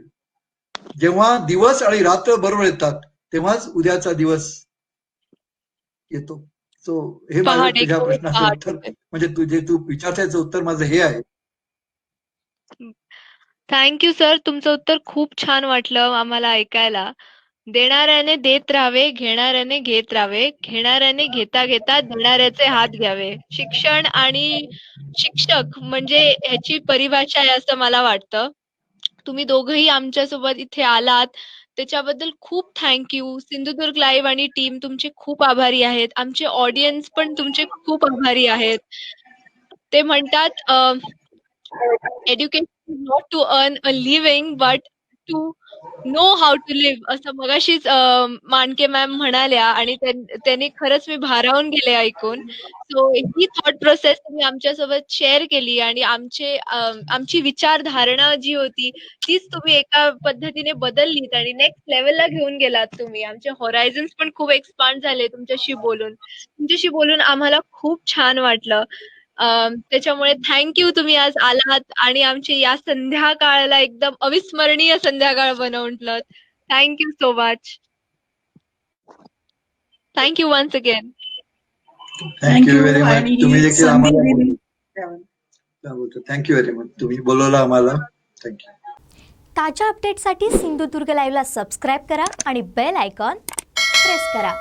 [SPEAKER 2] जेव्हा दिवस आणि रात्र बरोबर येतात, तेव्हाच उद्याचा दिवस येतो. सो हे माझं तुझ्या प्रश्नाचं उत्तर, म्हणजे तू विचारण्याचं उत्तर माझं हे आहे.
[SPEAKER 4] थँक्यू सर, तुमचं उत्तर खूप छान वाटलं आम्हाला ऐकायला. देणाऱ्याने देत राहावे, घेणाऱ्याने घेत राहावे, घेणाऱ्याने घेता घेता देणाऱ्याचे हात घ्यावे. शिक्षण आणि शिक्षक म्हणजे ह्याची परिभाषा आहे असं मला वाटतं. तुम्ही दोघंही आमच्यासोबत इथे आलात त्याच्याबद्दल खूप थँक्यू. सिंधुदुर्ग लाईव्ह आणि टीम तुमचे खूप आभारी आहेत. आमचे ऑडियन्स पण तुमचे खूप आभारी आहेत. ते म्हणतात education is not to earn a living but to know how to live, असं मगाशीच मानके मॅम म्हणाल्या, आणि त्यांनी खरंच मी भारावून गेले ऐकून. सो ही थॉट प्रोसेस तुम्ही आमच्यासोबत शेअर केली, आणि आमची विचारधारणा जी होती तीच तुम्ही एका पद्धतीने बदललीत आणि नेक्स्ट लेवलला घेऊन गेलात तुम्ही. आमचे होरायझन्स पण खूप एक्सपांड झाले तुमच्याशी बोलून आम्हाला खूप छान वाटलं. त्याच्यामुळे थँक्यू, तुम्ही आज आलात आणि आमची या संध्याकाळला एकदम अविस्मरणीय संध्याकाळ बनवलं. Thank you so much. Thank you once again.
[SPEAKER 2] Thank you very much. तुम्ही देखील आम्हाला थँक्यू व्हेरी मच, तुम्ही बोलवलं आम्हाला. थँक्यू.
[SPEAKER 5] ताज्या अपडेटसाठी सिंधुदुर्ग लाईव्हला सबस्क्राईब करा आणि बेल आयकॉन प्रेस करा.